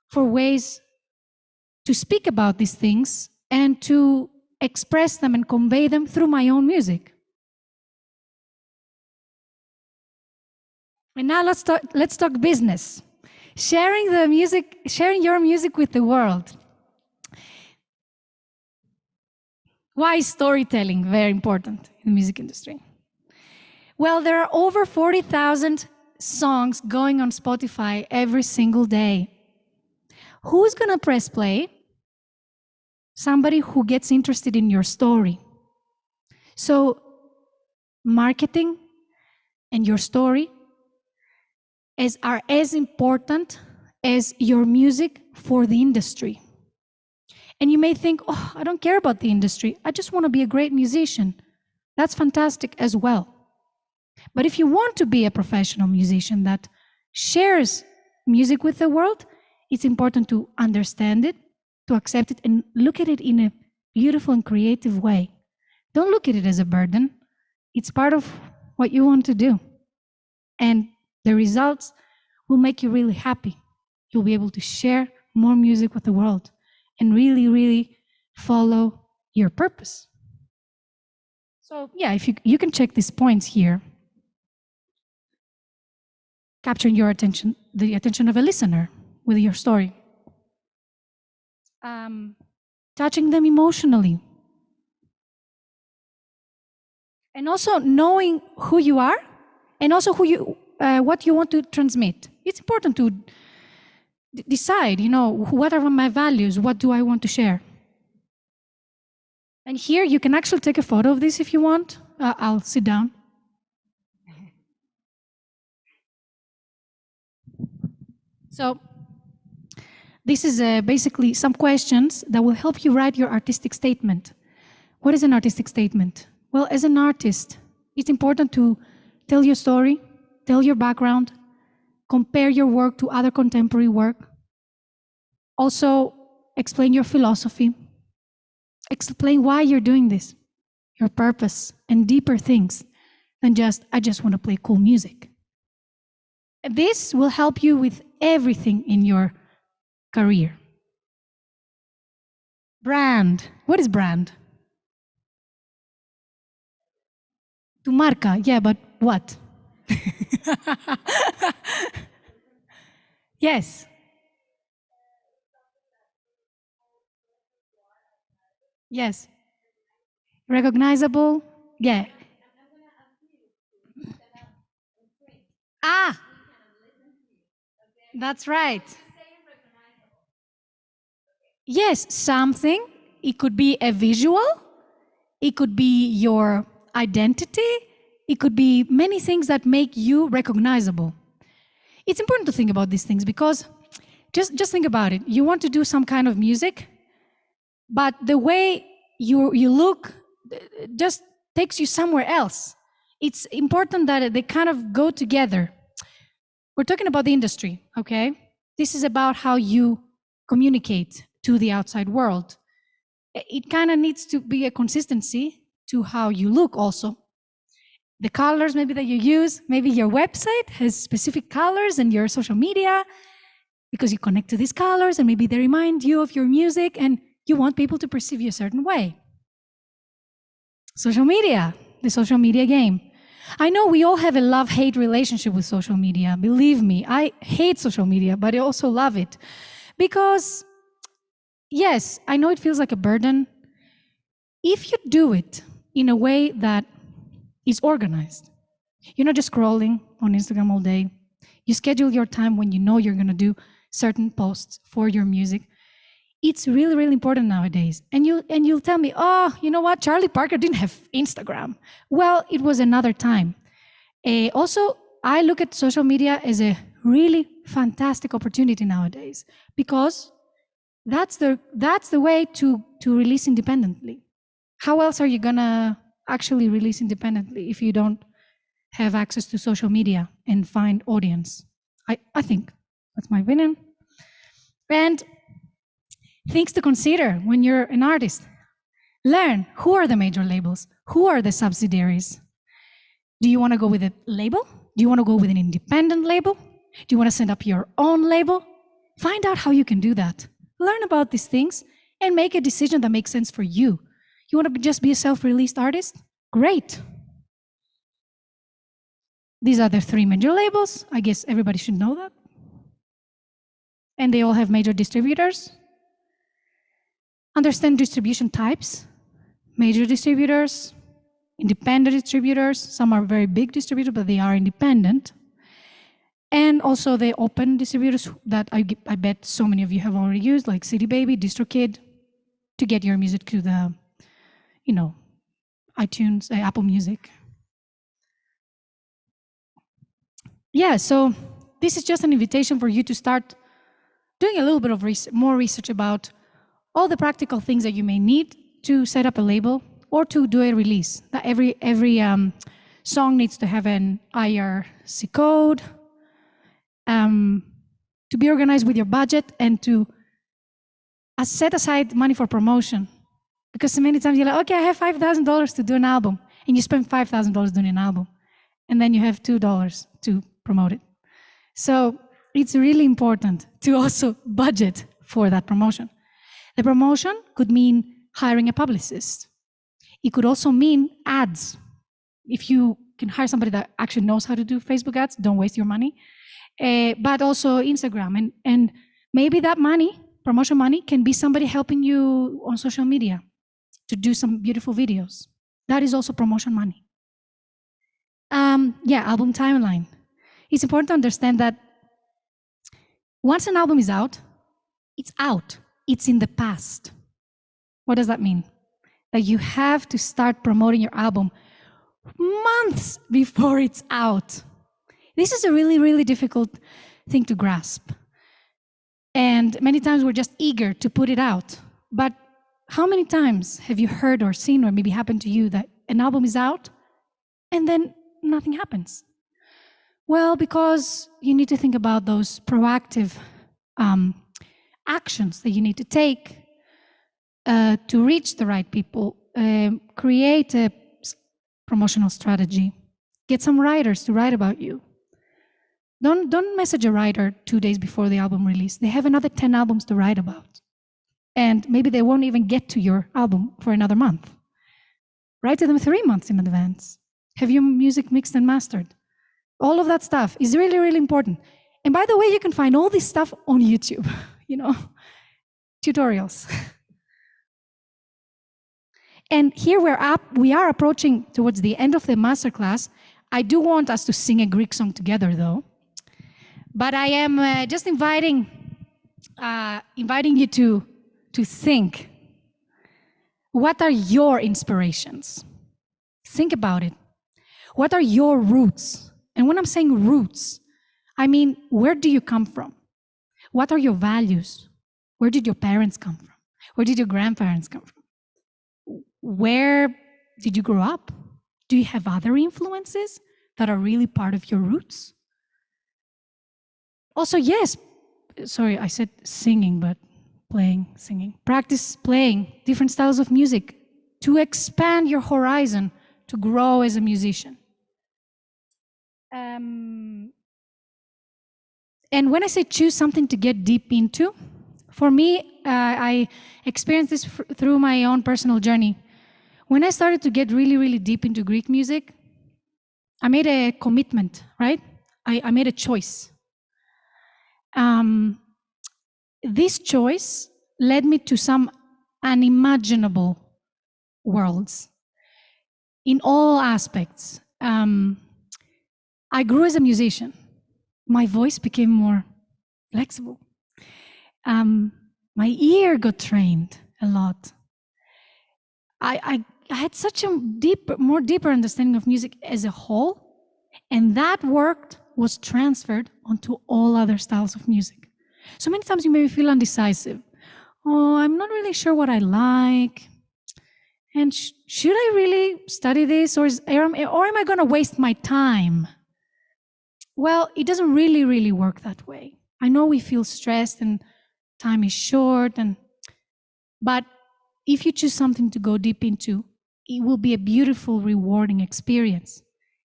for ways to speak about these things and to express them and convey them through my own music. And now let's talk business. Sharing your music with the world. Why is storytelling very important in the music industry? Well, there are over 40,000 songs going on Spotify every single day. Who's gonna press play? Somebody who gets interested in your story. So, marketing and your story are as important as your music for the industry. And you may think, oh, I don't care about the industry. I just want to be a great musician. That's fantastic as well. But if you want to be a professional musician that shares music with the world, it's important to understand it, to accept it, and look at it in a beautiful and creative way. Don't look at it as a burden. It's part of what you want to do. And the results will make you really happy. You'll be able to share more music with the world and really, really follow your purpose. So yeah, if you can check these points here. Capturing your attention, the attention of a listener with your story. Touching them emotionally. And also knowing who you are, and also what you want to transmit. It's important to decide, what are my values? What do I want to share? And here you can actually take a photo of this if you want. I'll sit down. So this is basically some questions that will help you write your artistic statement. What is an artistic statement? Well, as an artist, it's important to tell your story, tell your background, compare your work to other contemporary work. Also, explain your philosophy. Explain why you're doing this, your purpose, and deeper things than just, I just want to play cool music. This will help you with everything in your career. Brand. What is brand? Tu marca, yeah, but what? Yes. Yes. Recognizable, yeah. Ah, that's right. Yes, something. It could be a visual. It could be your identity. It could be many things that make you recognizable. It's important to think about these things because just think about it. You want to do some kind of music, but the way you look just takes you somewhere else. It's important that they kind of go together. We're talking about the industry, okay? This is about how you communicate to the outside world. It kind of needs to be a consistency to how you look also. The colors maybe that you use, maybe your website has specific colors and your social media because you connect to these colors and maybe they remind you of your music and you want people to perceive you a certain way. Social media, the social media game. I know we all have a love-hate relationship with social media. Believe me, I hate social media, but I also love it. Because, yes, I know it feels like a burden. If you do it in a way that is organized, you're not just scrolling on Instagram all day. You schedule your time when you know you're going to do certain posts for your music. It's really, really important nowadays. And you'll tell me, oh, you know what? Charlie Parker didn't have Instagram. Well, it was another time. Also, I look at social media as a really fantastic opportunity nowadays because that's the way to release independently. How else are you gonna actually release independently if you don't have access to social media and find audience? I think that's my opinion. And things to consider when you're an artist. Learn who are the major labels, who are the subsidiaries. Do you want to go with a label? Do you want to go with an independent label? Do you want to set up your own label? Find out how you can do that. Learn about these things and make a decision that makes sense for you. You want to just be a self-released artist? Great. These are the 3 major labels. I guess everybody should know that. And they all have major distributors. Understand distribution types. Major distributors, independent distributors. Some are very big distributors, but they are independent. And also the open distributors that I bet so many of you have already used, like CD Baby, DistroKid, to get your music to the, iTunes, Apple Music. Yeah, so this is just an invitation for you to start doing a little bit of more research about all the practical things that you may need to set up a label or to do a release. That every song needs to have an IRC code, to be organized with your budget and to set aside money for promotion. Because many times you're like, okay, I have $5,000 to do an album, and you spend $5,000 doing an album, and then you have $2 to promote it. So it's really important to also budget for that promotion. The promotion could mean hiring a publicist. It could also mean ads. If you can hire somebody that actually knows how to do Facebook ads, don't waste your money. But also Instagram. And maybe that money, promotion money, can be somebody helping you on social media to do some beautiful videos. That is also promotion money. Album timeline. It's important to understand that once an album is out, it's out. It's in the past. What does that mean? That you have to start promoting your album months before it's out. This is a really, really difficult thing to grasp. And many times we're just eager to put it out. But how many times have you heard or seen or maybe happened to you that an album is out and then nothing happens? Well, because you need to think about those proactive actions that you need to take to reach the right people, create a promotional strategy, get some writers to write about you. Don't message a writer 2 days before the album release. They have another 10 albums to write about. And maybe they won't even get to your album for another month. Write to them 3 months in advance. Have your music mixed and mastered. All of that stuff is really, really important. And by the way, you can find all this stuff on YouTube, tutorials. And here we are approaching towards the end of the masterclass. I do want us to sing a Greek song together, though. But I am just inviting you to think. What are your inspirations? Think about it. What are your roots? And when I'm saying roots, I mean, where do you come from? What are your values? Where did your parents come from? Where did your grandparents come from? Where did you grow up? Do you have other influences that are really part of your roots? Also, yes, sorry, I said singing, but playing, singing. Practice playing different styles of music to expand your horizon, to grow as a musician. And when I say choose something to get deep into, for me, I experienced this through my own personal journey. When I started to get really, really deep into Greek music, I made a commitment, right? I made a choice. This choice led me to some unimaginable worlds in all aspects. I grew as a musician. My voice became more flexible. My ear got trained a lot. I had such a more deeper understanding of music as a whole, and that was transferred onto all other styles of music. So many times you may feel undecisive. Oh, I'm not really sure what I like. And should I really study this, or am I going to waste my time? Well, it doesn't really work that way. I know we feel stressed and time is short, but if you choose something to go deep into, it will be a beautiful, rewarding experience,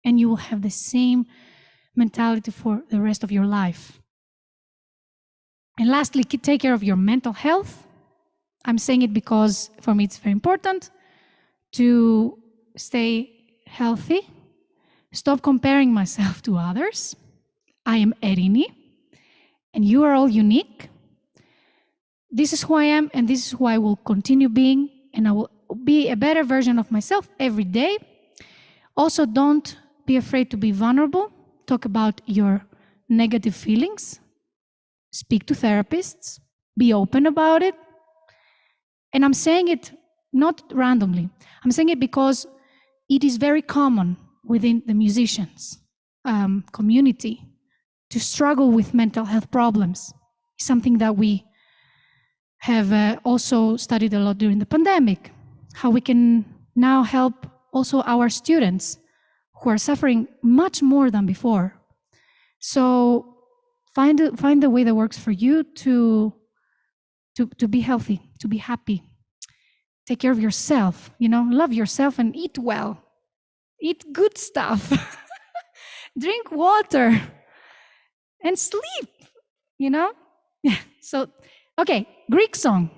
and you will have the same mentality for the rest of your life. And lastly, take care of your mental health. I'm saying it because for me it's very important to stay healthy. Stop comparing myself to others. I am Erini, and you are all unique. This is who I am, and this is who I will continue being, and I will be a better version of myself every day. Also, don't be afraid to be vulnerable. Talk about your negative feelings. Speak to therapists. Be open about it. And I'm saying it not randomly. I'm saying it because it is very common within the musicians community to struggle with mental health problems. Something that we have also studied a lot during the pandemic, how we can now help also our students who are suffering much more than before. So find a way that works for you to be healthy, to be happy. Take care of yourself, love yourself and eat well. Eat good stuff. Drink water and sleep, Yeah. So, okay, Greek song.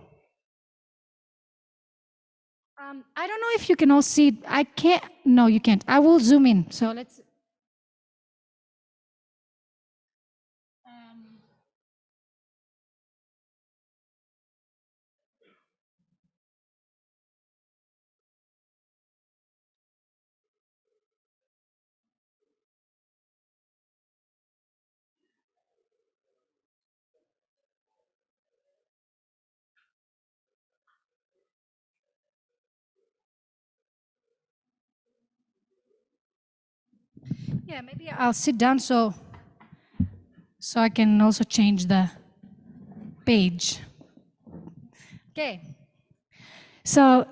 I don't know if you can all see it. I can't. No, you can't. I will zoom in. So let's. Yeah, maybe I'll sit down so I can also change the page. Okay. So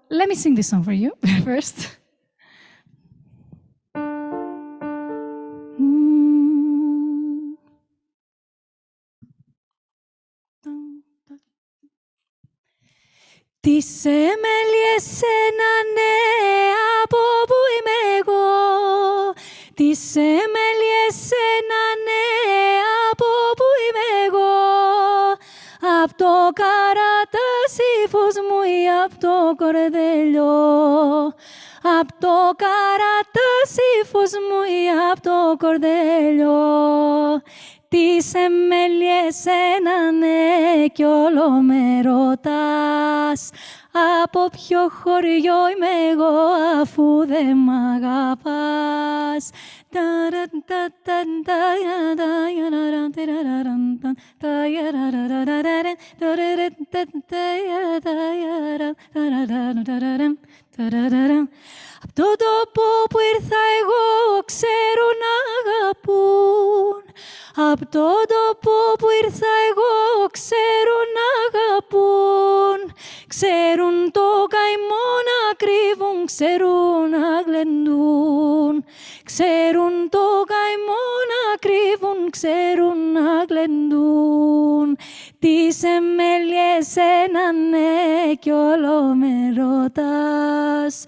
let me sing this song for you first. Τις εμέλιες ένα ναι από που είμαι εγώ. Τις εμέλιες ένα ναι από που είμαι εγώ. Απ' το καρατάσιφος μου ή απ' το κορδέλιο. Απ' το καρατάσιφος μου ή απ' το κορδέλιο. Τις εμέλιες ένα ναι κι όλο με ρωτάς. Από ποιο χωριό είμαι εγώ αφού δεν μ' αγαπάς. Απ' τον τόπο που ήρθα εγώ ξέρω να αγαπούν. Απ' τον τόπο που ήρθα εγώ ξέρω να αγαπούν. Ξέρουν το καημό να κρύβουν, ξέρουν να γλεντούν. Ξέρουν το καημό να κρύβουν, ξέρουν να γλεντούν. Τις εμέλιες ένα ναι κι όλο με ρωτάς.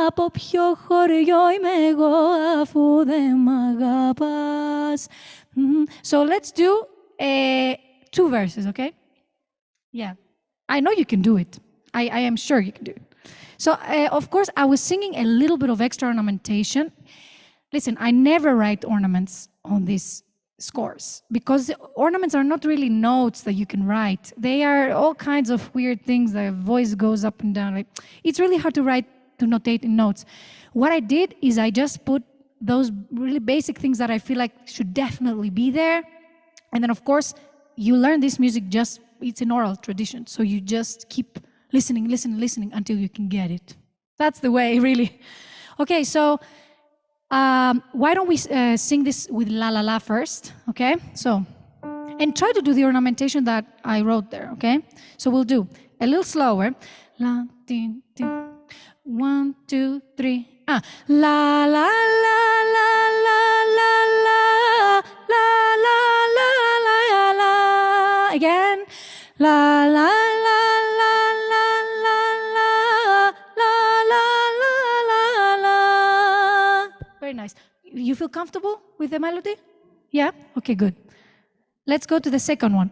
Από ποιο χωριό είμαι εγώ αφού δεν μ' αγαπάς. So let's do 2 verses, okay? Yeah, I know you can do it. I am sure you can do it. So of course I was singing a little bit of extra ornamentation. Listen, I never write ornaments on these scores because ornaments are not really notes that you can write. They are all kinds of weird things. The voice goes up and down. Like, it's really hard to write, to notate in notes. What I did is I just put those really basic things that I feel like should definitely be there. And then of course, you learn this music just, it's an oral tradition. So you just keep listening, listening until you can get it. That's the way, really. Okay, so why don't we sing this with la la la first, okay? So, and try to do the ornamentation that I wrote there, okay? So we'll do a little slower. La, din, din. 1, 2, 3. La la la la la la la la la la la la. Again. La la la la la la la la la la la. Very nice. You feel comfortable with the melody? Yeah? Okay, good. Let's go to the second one.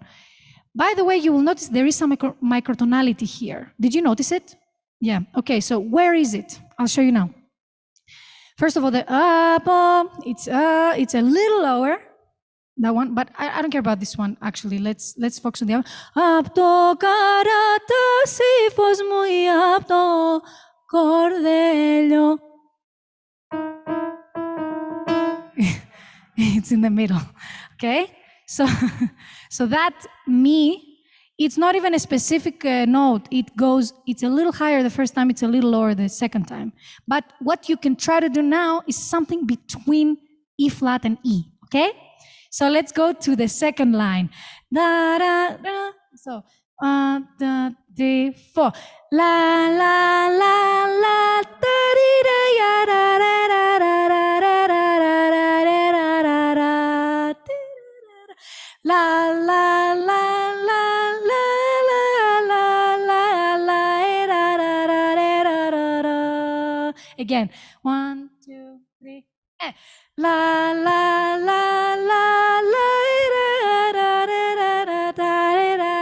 By the way, you will notice there is some microtonality here. Did you notice it? Yeah. Okay, so where is it? I'll show you now. First of all, the up, it's a little lower, that one, but I don't care about this one, actually. Let's focus on the other. Απ' το καρατάσι φως μου ή απ' το κορδέλιο. It's in the middle, okay? So that me, it's not even a specific note. It's a little higher the first time, it's a little lower the second time. But what you can try to do now is something between E flat and E, okay? So let's go to the second line. Da, da, da. So, 1, 2, 3, 4. La, la, la, la, da, di, da, ya, da, da, da, da, da, da, da, da, da, da, da, da. La, la, la, la, la, la, la, la, la, da, da, da, da, da, da. Again, 1, 2, 3, and la, la, la, la, la, da, da, da, da, da,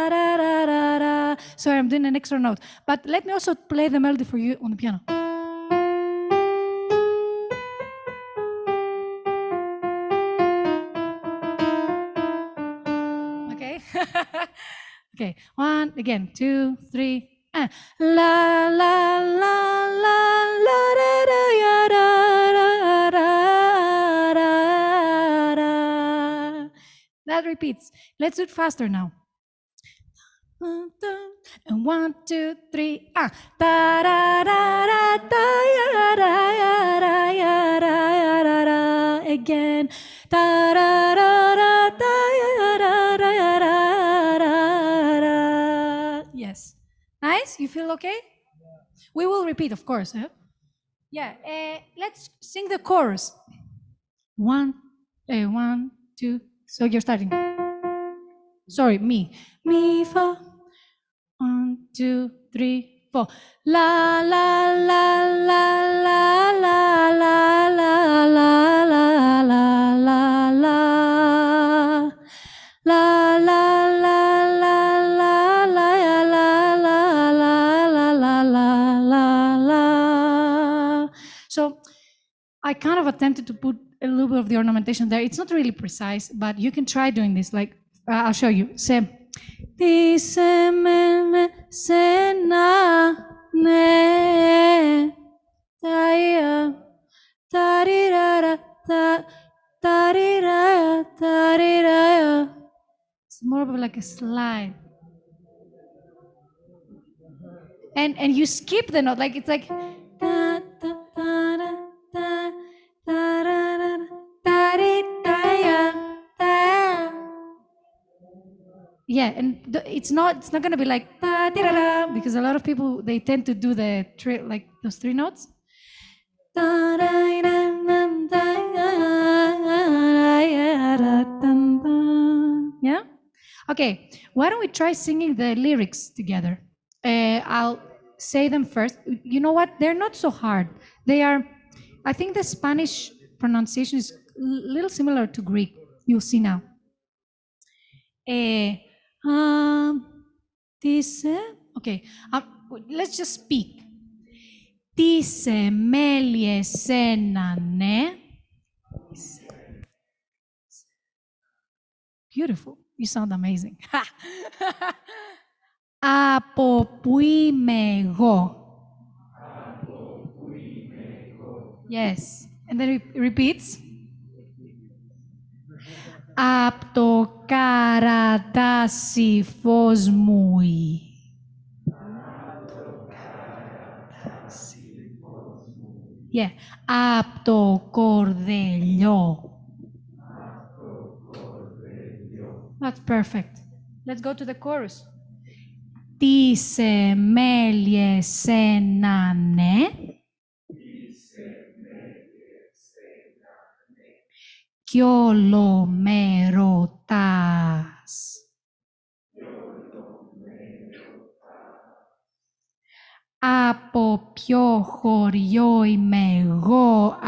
da, da, da. Sorry, I'm doing an extra note, but let me also play the melody for you on the piano. Okay, 1, again, 2, 3, and la la la la la da da ya da da da da da. That repeats. Let's do it faster now. And 1, 2, 3, da da da da da ya da ya da ya da ya da da. Again, da da da da da ya da da ya da. Yes. Nice? You feel okay? Yeah. We will repeat, of course. Huh? Yeah. Let's sing the chorus. 1, 1, 2. So you're starting. Sorry, me. Mi, fa. 1, 2, 3, 4. La, la, la, la, la, la, la, la, la, la, la, la, la. La, la, la, la, la, la, la, la, la, la, la, la, la. So I kind of attempted to put a little bit of the ornamentation there. It's not really precise, but you can try doing this. Like, I'll show you. Say, Tise me sena ne taya tarirara ta tariraya tariraya. It's more of like a slide. and you skip the note, like it's like da, da, da, da, da, da, da, da, da, di, da, ya, da. Yeah, and it's not going to be like da, di, da, da, because a lot of people, they tend to do the like those three notes. Da, da, da, da, da, da, da, da. Yeah. Okay, why don't we try singing the lyrics together? I'll say them first. You know what? They're not so hard. They are, I think the Spanish pronunciation is a little similar to Greek. You'll see now. Okay, let's just speak. Τι σε μέλει εσένα, ναι. Beautiful. You sound amazing. Από πού είμαι εγώ. Yes. And then it repeats. Απ' το καρατάσι φως μου. Yeah. Απ' το κορδελιό. That's perfect. Let's go to the chorus. Τι σε μέλει εσένα, ναι. Κι όλο με ρωτάς. Από ποιο χωριό είμαι εγώ,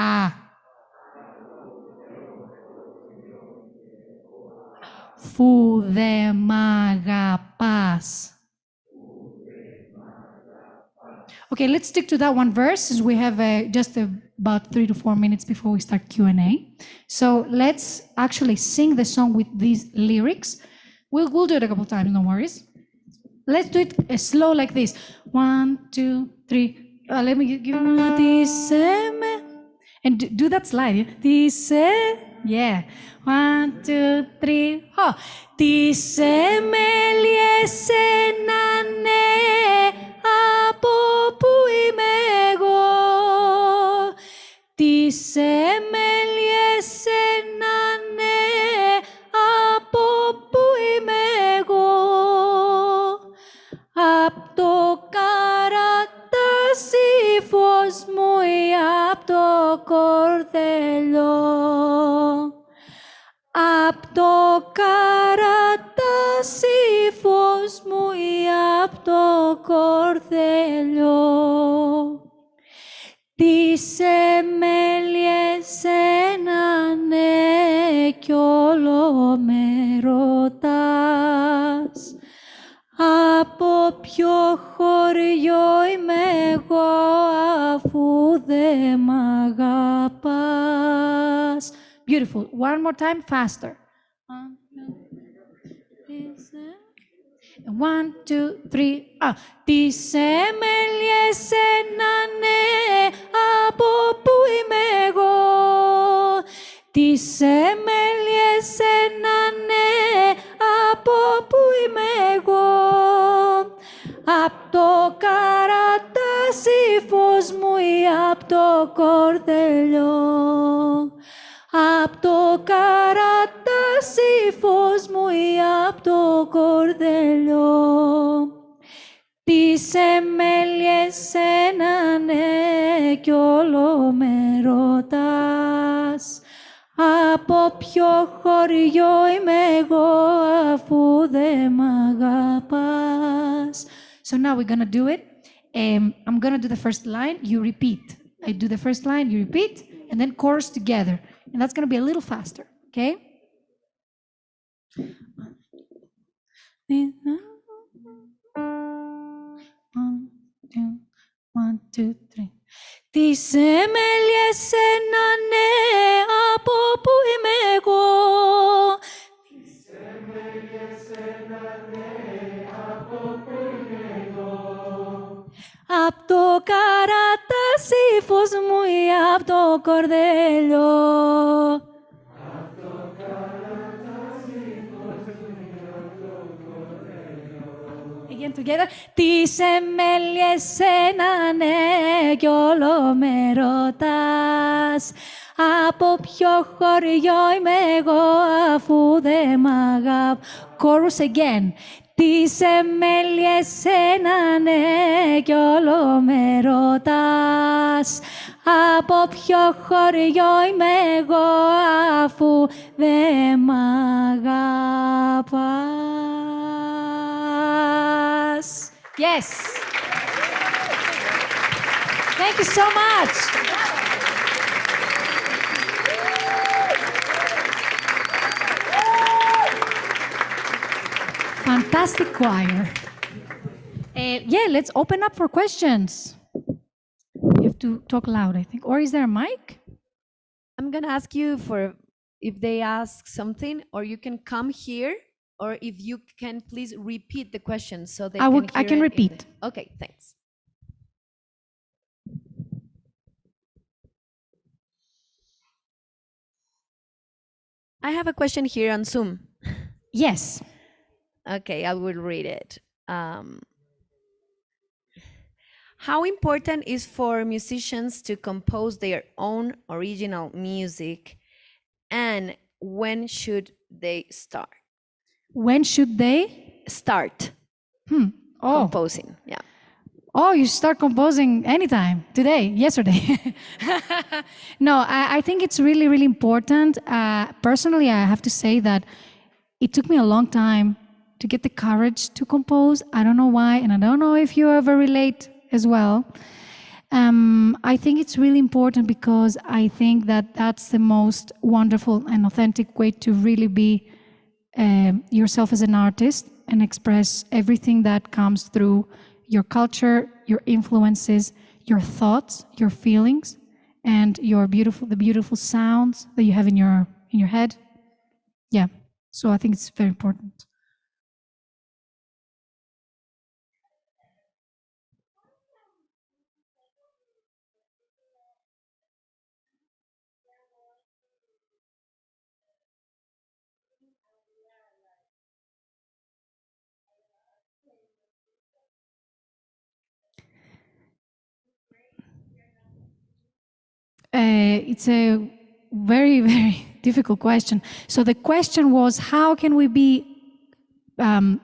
Φου δε μ' αγαπάς. Okay, let's stick to that one verse since we have just about 3 to 4 minutes before we start Q&A. So let's actually sing the song with these lyrics. We'll do it a couple times, no worries. Let's do it slow like this. 1, 2, 3. Let me give you this. And do that slide. This. Yeah. 1, 2, 3. Oh. Τις μέλει εσένα, ναι, από πού είμαι εγώ. Τις μέλει εσένα, ναι, από πού είμαι εγώ. Απ' το καρατάσι φως μου ή απ' το κορδελιό. Απ' το καρατάσι φως μου ή απ' το κορδελιό. Τις μέλει εσένα, ναι, κι όλο με ρωτάς. Από ποιο χωριό είμαι εγώ, αφού δεν μ' αγαπάς. Beautiful. One more time, faster. 1, 2, 3. Τις μέλει εσένα, ναι, από πού είμαι εγώ. Τις μέλει εσένα, ναι, από πού είμαι εγώ. Απ' το καρατάσι φως μου ή απ' το κορδελιό. Απ' το καρατάσι φως μου ή απ' το κορδελιό. Τις μέλει εσένα, ναι, κι όλο με ρωτάς. Από ποιο χωριό είμαι εγώ, αφού δεν μ' αγαπάς. So now we're gonna do it. I'm gonna do the first line, you repeat. I do the first line, you repeat, and then chorus together. And that's gonna be a little faster, okay? 1, 2, 3. Τις μέλει εσένα, ναι, από πού είμαι εγώ. Τις μέλει εσένα, ναι, από πού είμαι εγώ. Απ' το καρατάσι φως μου ή απ' το κορδελιό. Απ' το καρατάσι φως μου ή απ' το κορδελιό. Again together. Τις εμέλιες ένα ναι κι όλο με ρωτάς. Από ποιο χωριό είμαι εγώ αφού δεν μ' αγαπάς. Chorus again. Τις εμέλιες ένα ναι κι όλο με ρωτάς. Από ποιο χωριό είμαι εγώ αφού δεν μ' αγαπάς. Yes. Thank you so much. Fantastic choir. Yeah, let's open up for questions. You have to talk loud, I think. Or is there a mic? I'm going to ask you for if they ask something, or you can come here, or if you can please repeat the question so they can hear I can it repeat. Okay, thanks. I have a question here on Zoom. Yes. Okay, I will read it. How important is for musicians to compose their own original music, and when should they start? When should they Start composing, yeah. Oh, you start composing anytime, today, yesterday. No, I think it's really, really important. Personally, I have to say that it took me a long time to get the courage to compose. I don't know why, and I don't know if you ever relate as well. I think it's really important because I think that that's the most wonderful and authentic way to really be yourself as an artist and express everything that comes through your culture, your influences, your thoughts, your feelings, and the beautiful sounds that you have in your head. Yeah, so I think it's very important. It's a very, very difficult question. So the question was, how can we be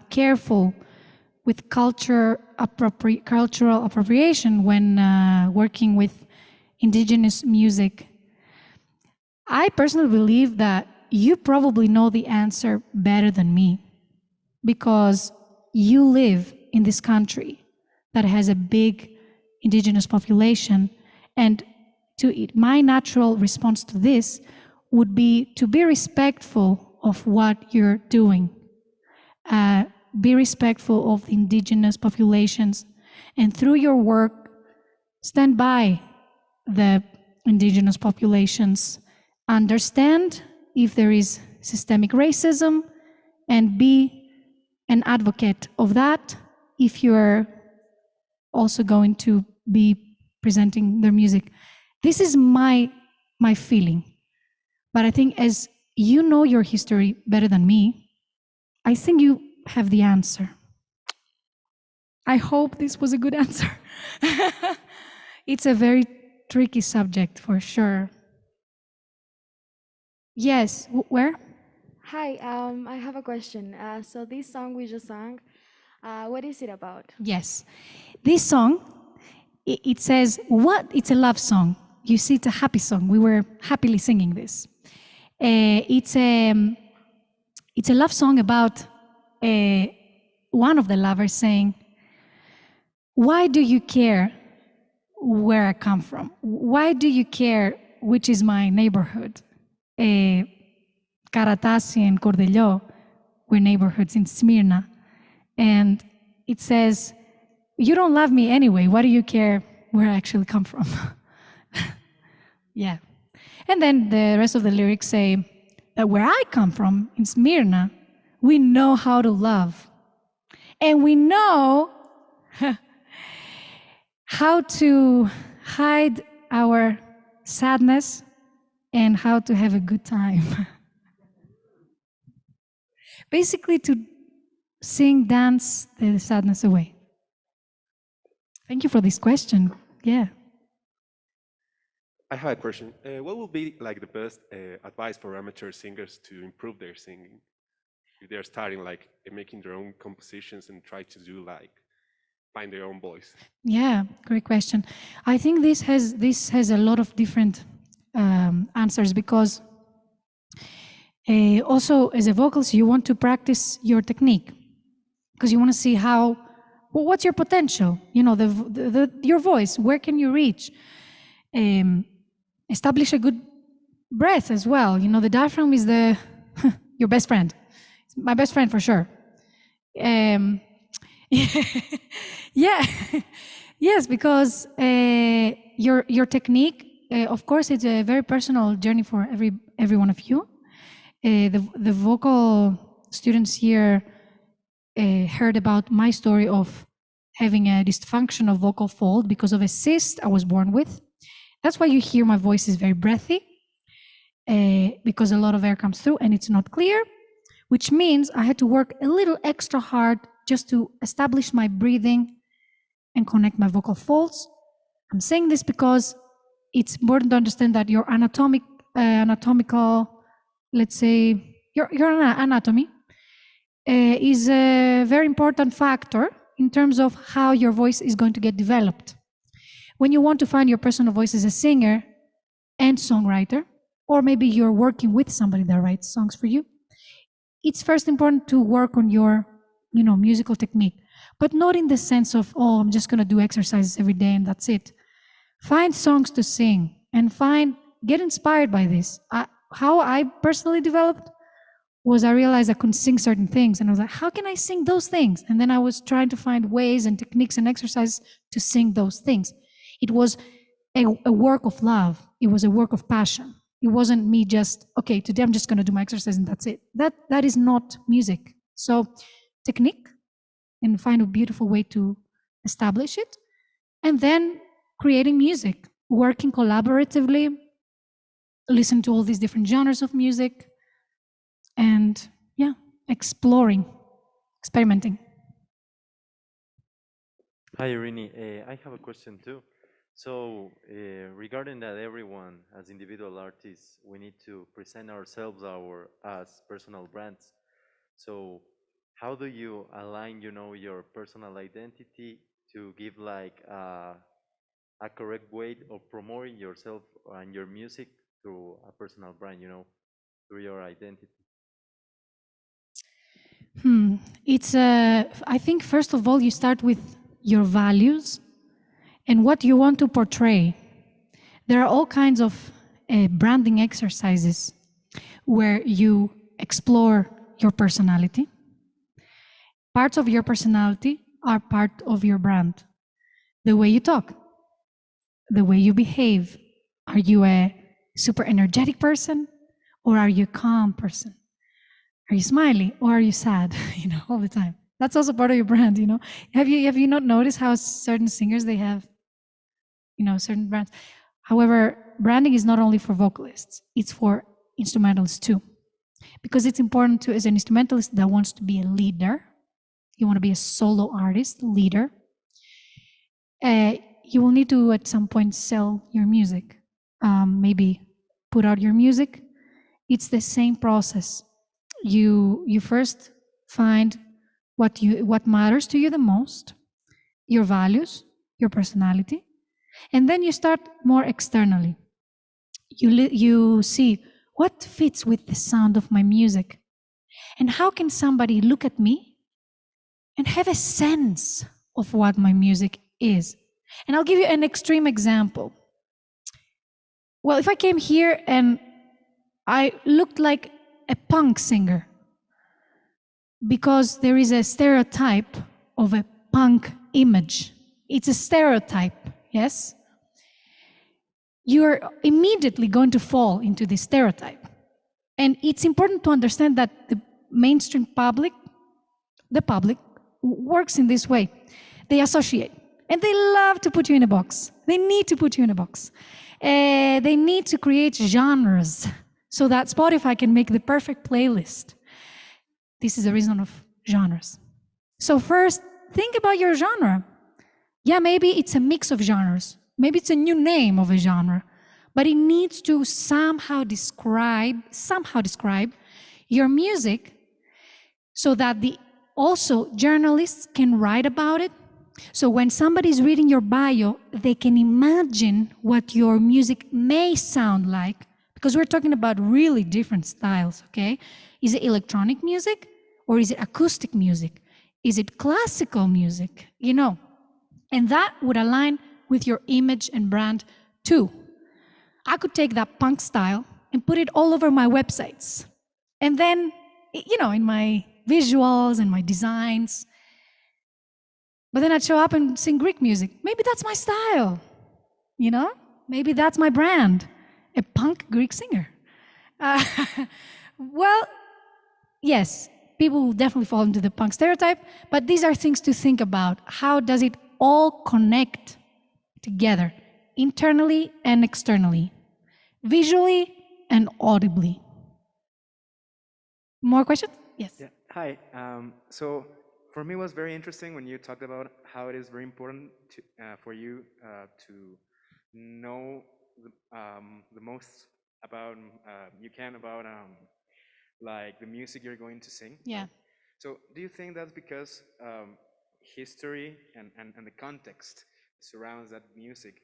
careful with cultural appropriation when working with indigenous music? I personally believe that you probably know the answer better than me, because you live in this country that has a big indigenous population, and my natural response to this would be to be respectful of what you're doing. Be respectful of the indigenous populations, and through your work, stand by the indigenous populations. Understand if there is systemic racism, and be an advocate of that if you're also going to be presenting their music. This is my feeling. But I think as you know your history better than me, I think you have the answer. I hope this was a good answer. It's a very tricky subject for sure. Yes, where? Hi, I have a question. So this song we just sang, what is it about? Yes. This song, it says, it's a love song. You see, it's a happy song. We were happily singing this. It's a love song about one of the lovers saying, why do you care where I come from? Why do you care which is my neighborhood? Karatasi and Cordello were neighborhoods in Smyrna. And it says, you don't love me anyway. Why do you care where I actually come from? Yeah. And then the rest of the lyrics say that where I come from, in Smyrna, we know how to love. And we know how to hide our sadness and how to have a good time. Basically, to sing, dance the sadness away? Thank you for this question. Yeah. I have a question. What would be like the best advice for amateur singers to improve their singing? If they're starting like making their own compositions and try to do like find their own voice. Yeah, great question. I think this has a lot of different answers, because also as a vocalist you want to practice your technique, because you want to see what's your potential, you know, your voice, where can you reach, establish a good breath as well. You know, the diaphragm is your best friend. It's my best friend for sure. Yeah, yes, because your technique, of course, it's a very personal journey for every one of you. The vocal students here heard about my story of having a dysfunction of vocal fold because of a cyst I was born with. That's why you hear my voice is very breathy, because a lot of air comes through and it's not clear, which means I had to work a little extra hard just to establish my breathing and connect my vocal folds. I'm saying this because it's important to understand that your anatomical, let's say, your anatomy is a very important factor in terms of how your voice is going to get developed. When you want to find your personal voice as a singer and songwriter, or maybe you're working with somebody that writes songs for you, it's first important to work on your, you know, musical technique, but not in the sense of, oh, I'm just going to do exercises every day and that's it. Find songs to sing and get inspired by this. How I personally developed was I realized I couldn't sing certain things, and I was like, how can I sing those things? And then I was trying to find ways and techniques and exercises to sing those things. It was a work of love. It was a work of passion. It wasn't me just, okay, today I'm just going to do my exercise and that's it. That is not music. So technique, and find a beautiful way to establish it. And then creating music, working collaboratively, listen to all these different genres of music, and yeah, exploring, experimenting. Hi, Erini. I have a question too. So, regarding that, everyone, as individual artists, we need to present ourselves as personal brands. So, how do you align, you know, your personal identity to give like a correct way of promoting yourself and your music through a personal brand, you know, through your identity? It's I think first of all you start with your values and what you want to portray. There are all kinds of branding exercises where you explore your personality. Parts of your personality are part of your brand. The way you talk, the way you behave. Are you a super energetic person, or are you a calm person? Are you smiley, or are you sad? You know, all the time. That's also part of your brand. You know, have you not noticed how certain singers, they have, you know, certain brands? However, branding is not only for vocalists; it's for instrumentalists too, because it's important to, as an instrumentalist that wants to be a leader, you want to be a solo artist, leader. You will need to at some point sell your music, maybe put out your music. It's the same process. You first find what matters to you the most, your values, your personality, and then you start more externally. You see what fits with the sound of my music, and how can somebody look at me and have a sense of what my music is. And I'll give you an extreme example. Well, if I came here and I looked like a punk singer, because there is a stereotype of a punk image. It's a stereotype, yes? You're immediately going to fall into this stereotype. And it's important to understand that the mainstream public, the public, works in this way. They associate. And they love to put you in a box. They need to put you in a box. They need to create genres so that Spotify can make the perfect playlist. This is the reason of genres. So first, think about your genre. Yeah, maybe it's a mix of genres. Maybe it's a new name of a genre, but it needs to somehow describe your music so that also journalists can write about it. So when somebody's reading your bio, they can imagine what your music may sound like, because we're talking about really different styles, okay? Is it electronic music or is it acoustic music? Is it classical music? You know, and that would align with your image and brand too. I could take that punk style and put it all over my websites. And then, you know, in my visuals and my designs. But then I'd show up and sing Greek music. Maybe that's my style, you know? Maybe that's my brand, a punk Greek singer. Well, yes, people will definitely fall into the punk stereotype, but these are things to think about. How does it all connect together, internally and externally, visually and audibly? More questions? Yes. Yeah. Hi. So for me, it was very interesting when you talked about how it is very important to, for you to know the most about you can about like the music you're going to sing. Yeah. So do you think that's because history and the context surrounds that music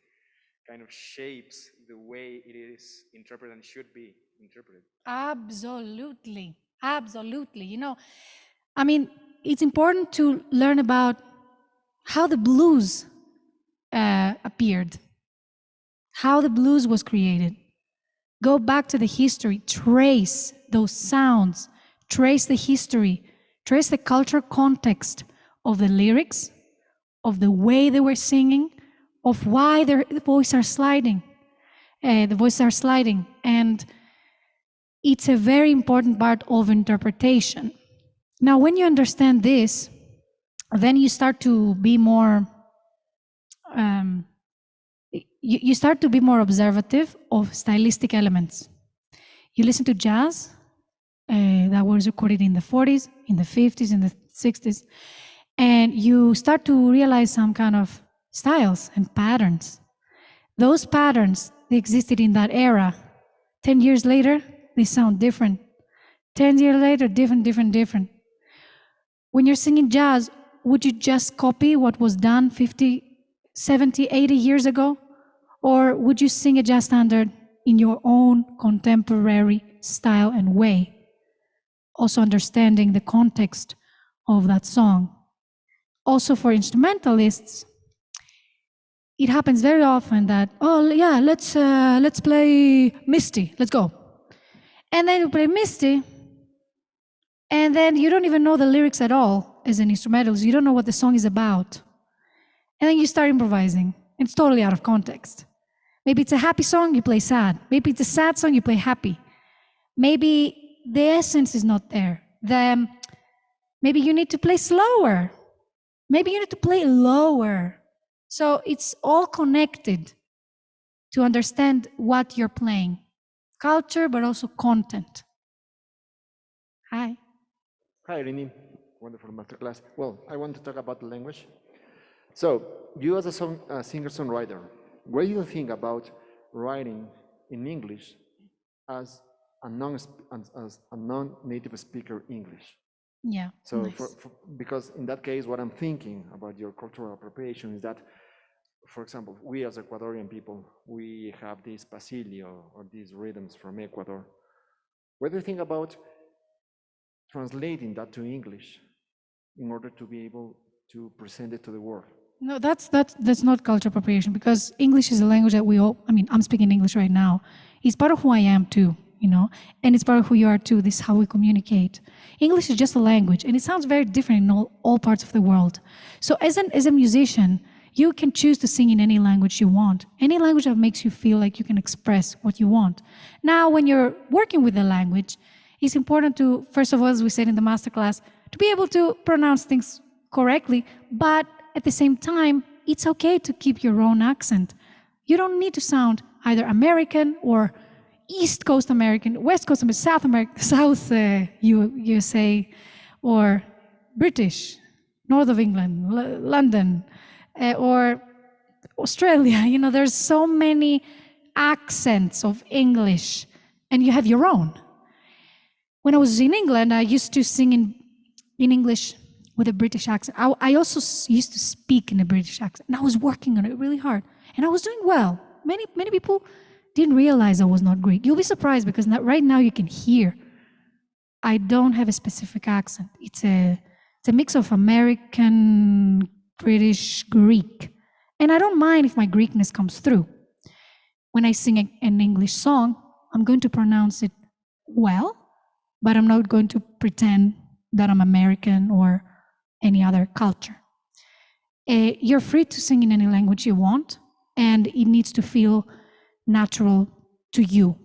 kind of shapes the way it is interpreted and should be interpreted? Absolutely. Absolutely. You know, I mean, it's important to learn about how the blues appeared, how the blues was created. Go back to the history, trace those sounds, trace the history, trace the cultural context of the lyrics, of the way they were singing, of why the voices are sliding. And it's a very important part of interpretation. Now, when you understand this, then you start to be more, you start to be more observative of stylistic elements. You listen to jazz that was recorded in the 40s, in the 50s, in the 60s, and you start to realize some kind of styles and patterns. Those patterns, they existed in that era. 10 years later, they sound different. 10 years later, different. When you're singing jazz, would you just copy what was done 50, 70, 80 years ago? Or would you sing a jazz standard in your own contemporary style and way? Also understanding the context of that song. Also for instrumentalists, it happens very often that, oh yeah, let's play Misty, let's go. And then you play Misty, and then you don't even know the lyrics at all as an instrumentalist. You don't know what the song is about. And then you start improvising. It's totally out of context. Maybe it's a happy song, you play sad. Maybe it's a sad song, you play happy. Maybe the essence is not there. Maybe you need to play slower. Maybe you need to play lower. So it's all connected to understand what you're playing. Culture, but also content. Hi. Hi, Erini. Wonderful masterclass. Well, I want to talk about the language. So, you as a singer-songwriter, what do you think about writing in English as a non-native speaker English? Yeah. So, nice. because in that case, what I'm thinking about your cultural appropriation is that, for example, we as Ecuadorian people, we have this pasillo or these rhythms from Ecuador. What do you think about translating that to English in order to be able to present it to the world? No, that's not cultural appropriation, because English is a language that we all, I mean, I'm speaking English right now. It's part of who I am too, you know, and it's part of who you are too. This is how we communicate. English is just a language, and it sounds very different in all parts of the world. So as a musician, you can choose to sing in any language you want, any language that makes you feel like you can express what you want. Now, when you're working with the language, it's important to, first of all, as we said in the masterclass, to be able to pronounce things correctly, but at the same time, it's okay to keep your own accent. You don't need to sound either American or East Coast American, West Coast American, South USA, or British. north of England, London, or Australia. You know, there's so many accents of English, and you have your own. When I was in England, I used to sing in English with a British accent. I also used to speak in a British accent, and I was working on it really hard, and I was doing well. Many people didn't realize I was not Greek. You'll be surprised because right now you can hear I don't have a specific accent. It's a mix of American, British, Greek. And I don't mind if my Greekness comes through. When I sing an English song, I'm going to pronounce it well, but I'm not going to pretend that I'm American or any other culture. You're free to sing in any language you want, and it needs to feel natural to you.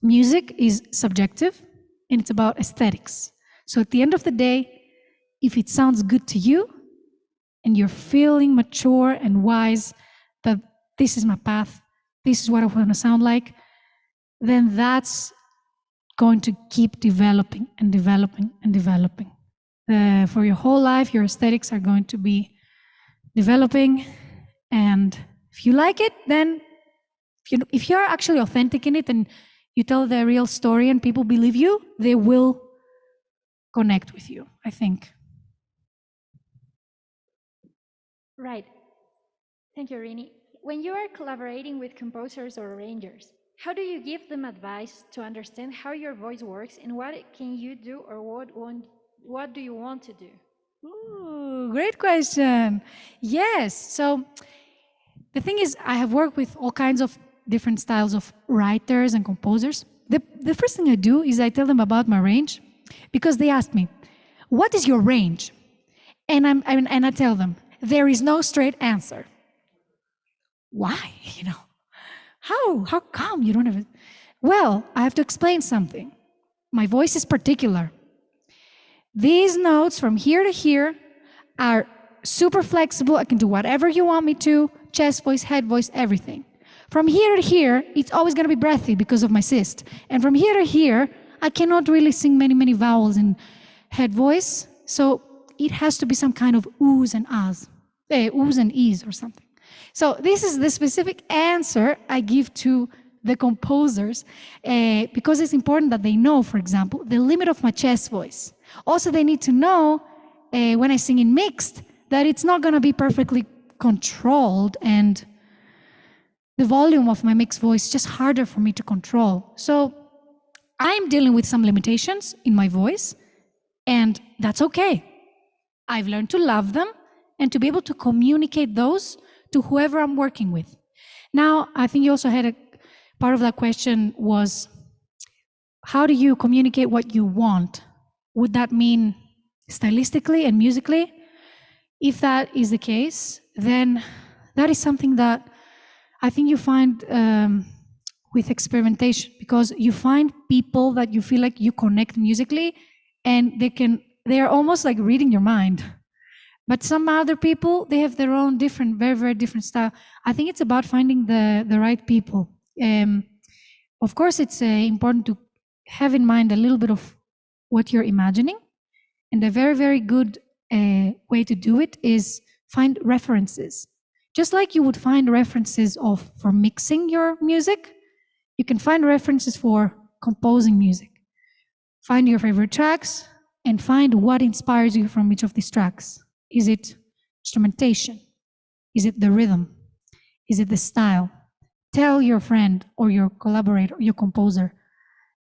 Music is subjective, and it's about aesthetics. So at the end of the day, if it sounds good to you, and you're feeling mature and wise that this is my path, this is what I want to sound like, then that's going to keep developing and developing and developing. For your whole life, your aesthetics are going to be developing, and if you like it, then if you're actually authentic in it and you tell the real story and people believe you, they will connect with you, I think. Right. Thank you, Erini. When you are collaborating with composers or arrangers, how do you give them advice to understand how your voice works and what can you do or what do you want to do? Ooh, great question. Yes. So the thing is, I have worked with all kinds of different styles of writers and composers. The first thing I do is I tell them about my range because they ask me, what is your range? And I tell them, there is no straight answer. Why? You know, how come you don't have it? Well, I have to explain something. My voice is particular. These notes from here to here are super flexible. I can do whatever you want me to, chest voice, head voice, everything. From here to here, it's always going to be breathy because of my cyst. And from here to here, I cannot really sing many vowels in head voice. So it has to be some kind of oohs and ahs, oohs and e's or something. So this is the specific answer I give to the composers because it's important that they know, for example, the limit of my chest voice. Also, they need to know when I sing in mixed that it's not going to be perfectly controlled, and the volume of my mixed voice is just harder for me to control. So I'm dealing with some limitations in my voice, and that's okay. I've learned to love them and to be able to communicate those to whoever I'm working with. Now, I think you also had a part of that question was, how do you communicate what you want? Would that mean stylistically and musically? If that is the case, then that is something that I think you find with experimentation, because you find people that you feel like you connect musically, and they are almost like reading your mind. But some other people, they have their own different, very different style. I think it's about finding the right people. Of course, it's important to have in mind a little bit of what you're imagining. And a very good way to do it is find references. Just like you would find references for mixing your music, you can find references for composing music. Find your favorite tracks and find what inspires you from each of these tracks. Is it instrumentation? Is it the rhythm? Is it the style? Tell your friend or your collaborator or your composer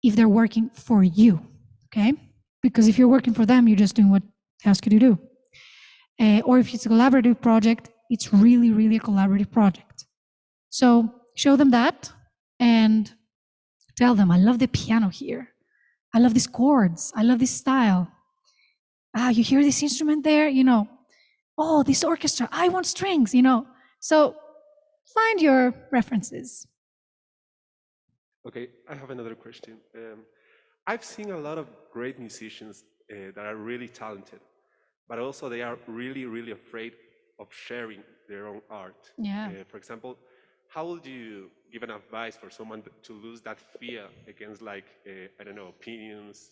if they're working for you, okay? Because if you're working for them, you're just doing what they ask you to do. Or if it's a collaborative project, it's really a collaborative project. So show them that and tell them, I love the piano here. I love these chords. I love this style. You hear this instrument there? You know, oh, this orchestra, I want strings, you know. So find your references. Okay, I have another question. I've seen a lot of great musicians that are really talented, but also they are really afraid of sharing their own art. Yeah. For example, how would you give an advice for someone to lose that fear against, like, I don't know, opinions,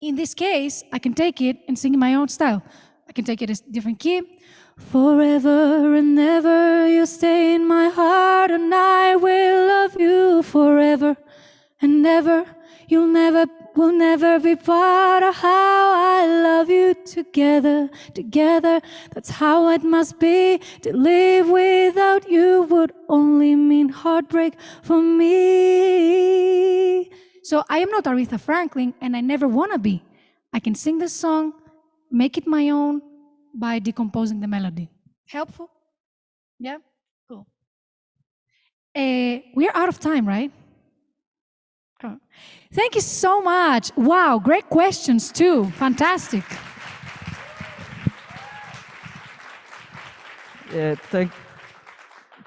In this case, I can take it and sing in my own style. I can take it as different key. Forever and ever, you stay in my heart, and I will love you forever and ever. Will never be part of how I love you together. That's how it must be. To live without you would only mean heartbreak for me. So I am not Aretha Franklin, and I never want to be. I can sing this song, make it my own by decomposing the melody. Helpful? Yeah? Cool. We are out of time, right? Thank you so much. Wow, great questions too. Fantastic.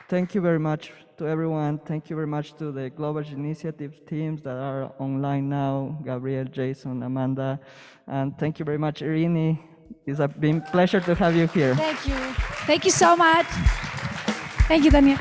Thank you very much to everyone. Thank you very much to the Global Initiative teams that are online now, Gabriel, Jason, Amanda, and thank you very much, Erini. It's been a pleasure to have you here. Thank you. Thank you so much. Thank you, Daniel.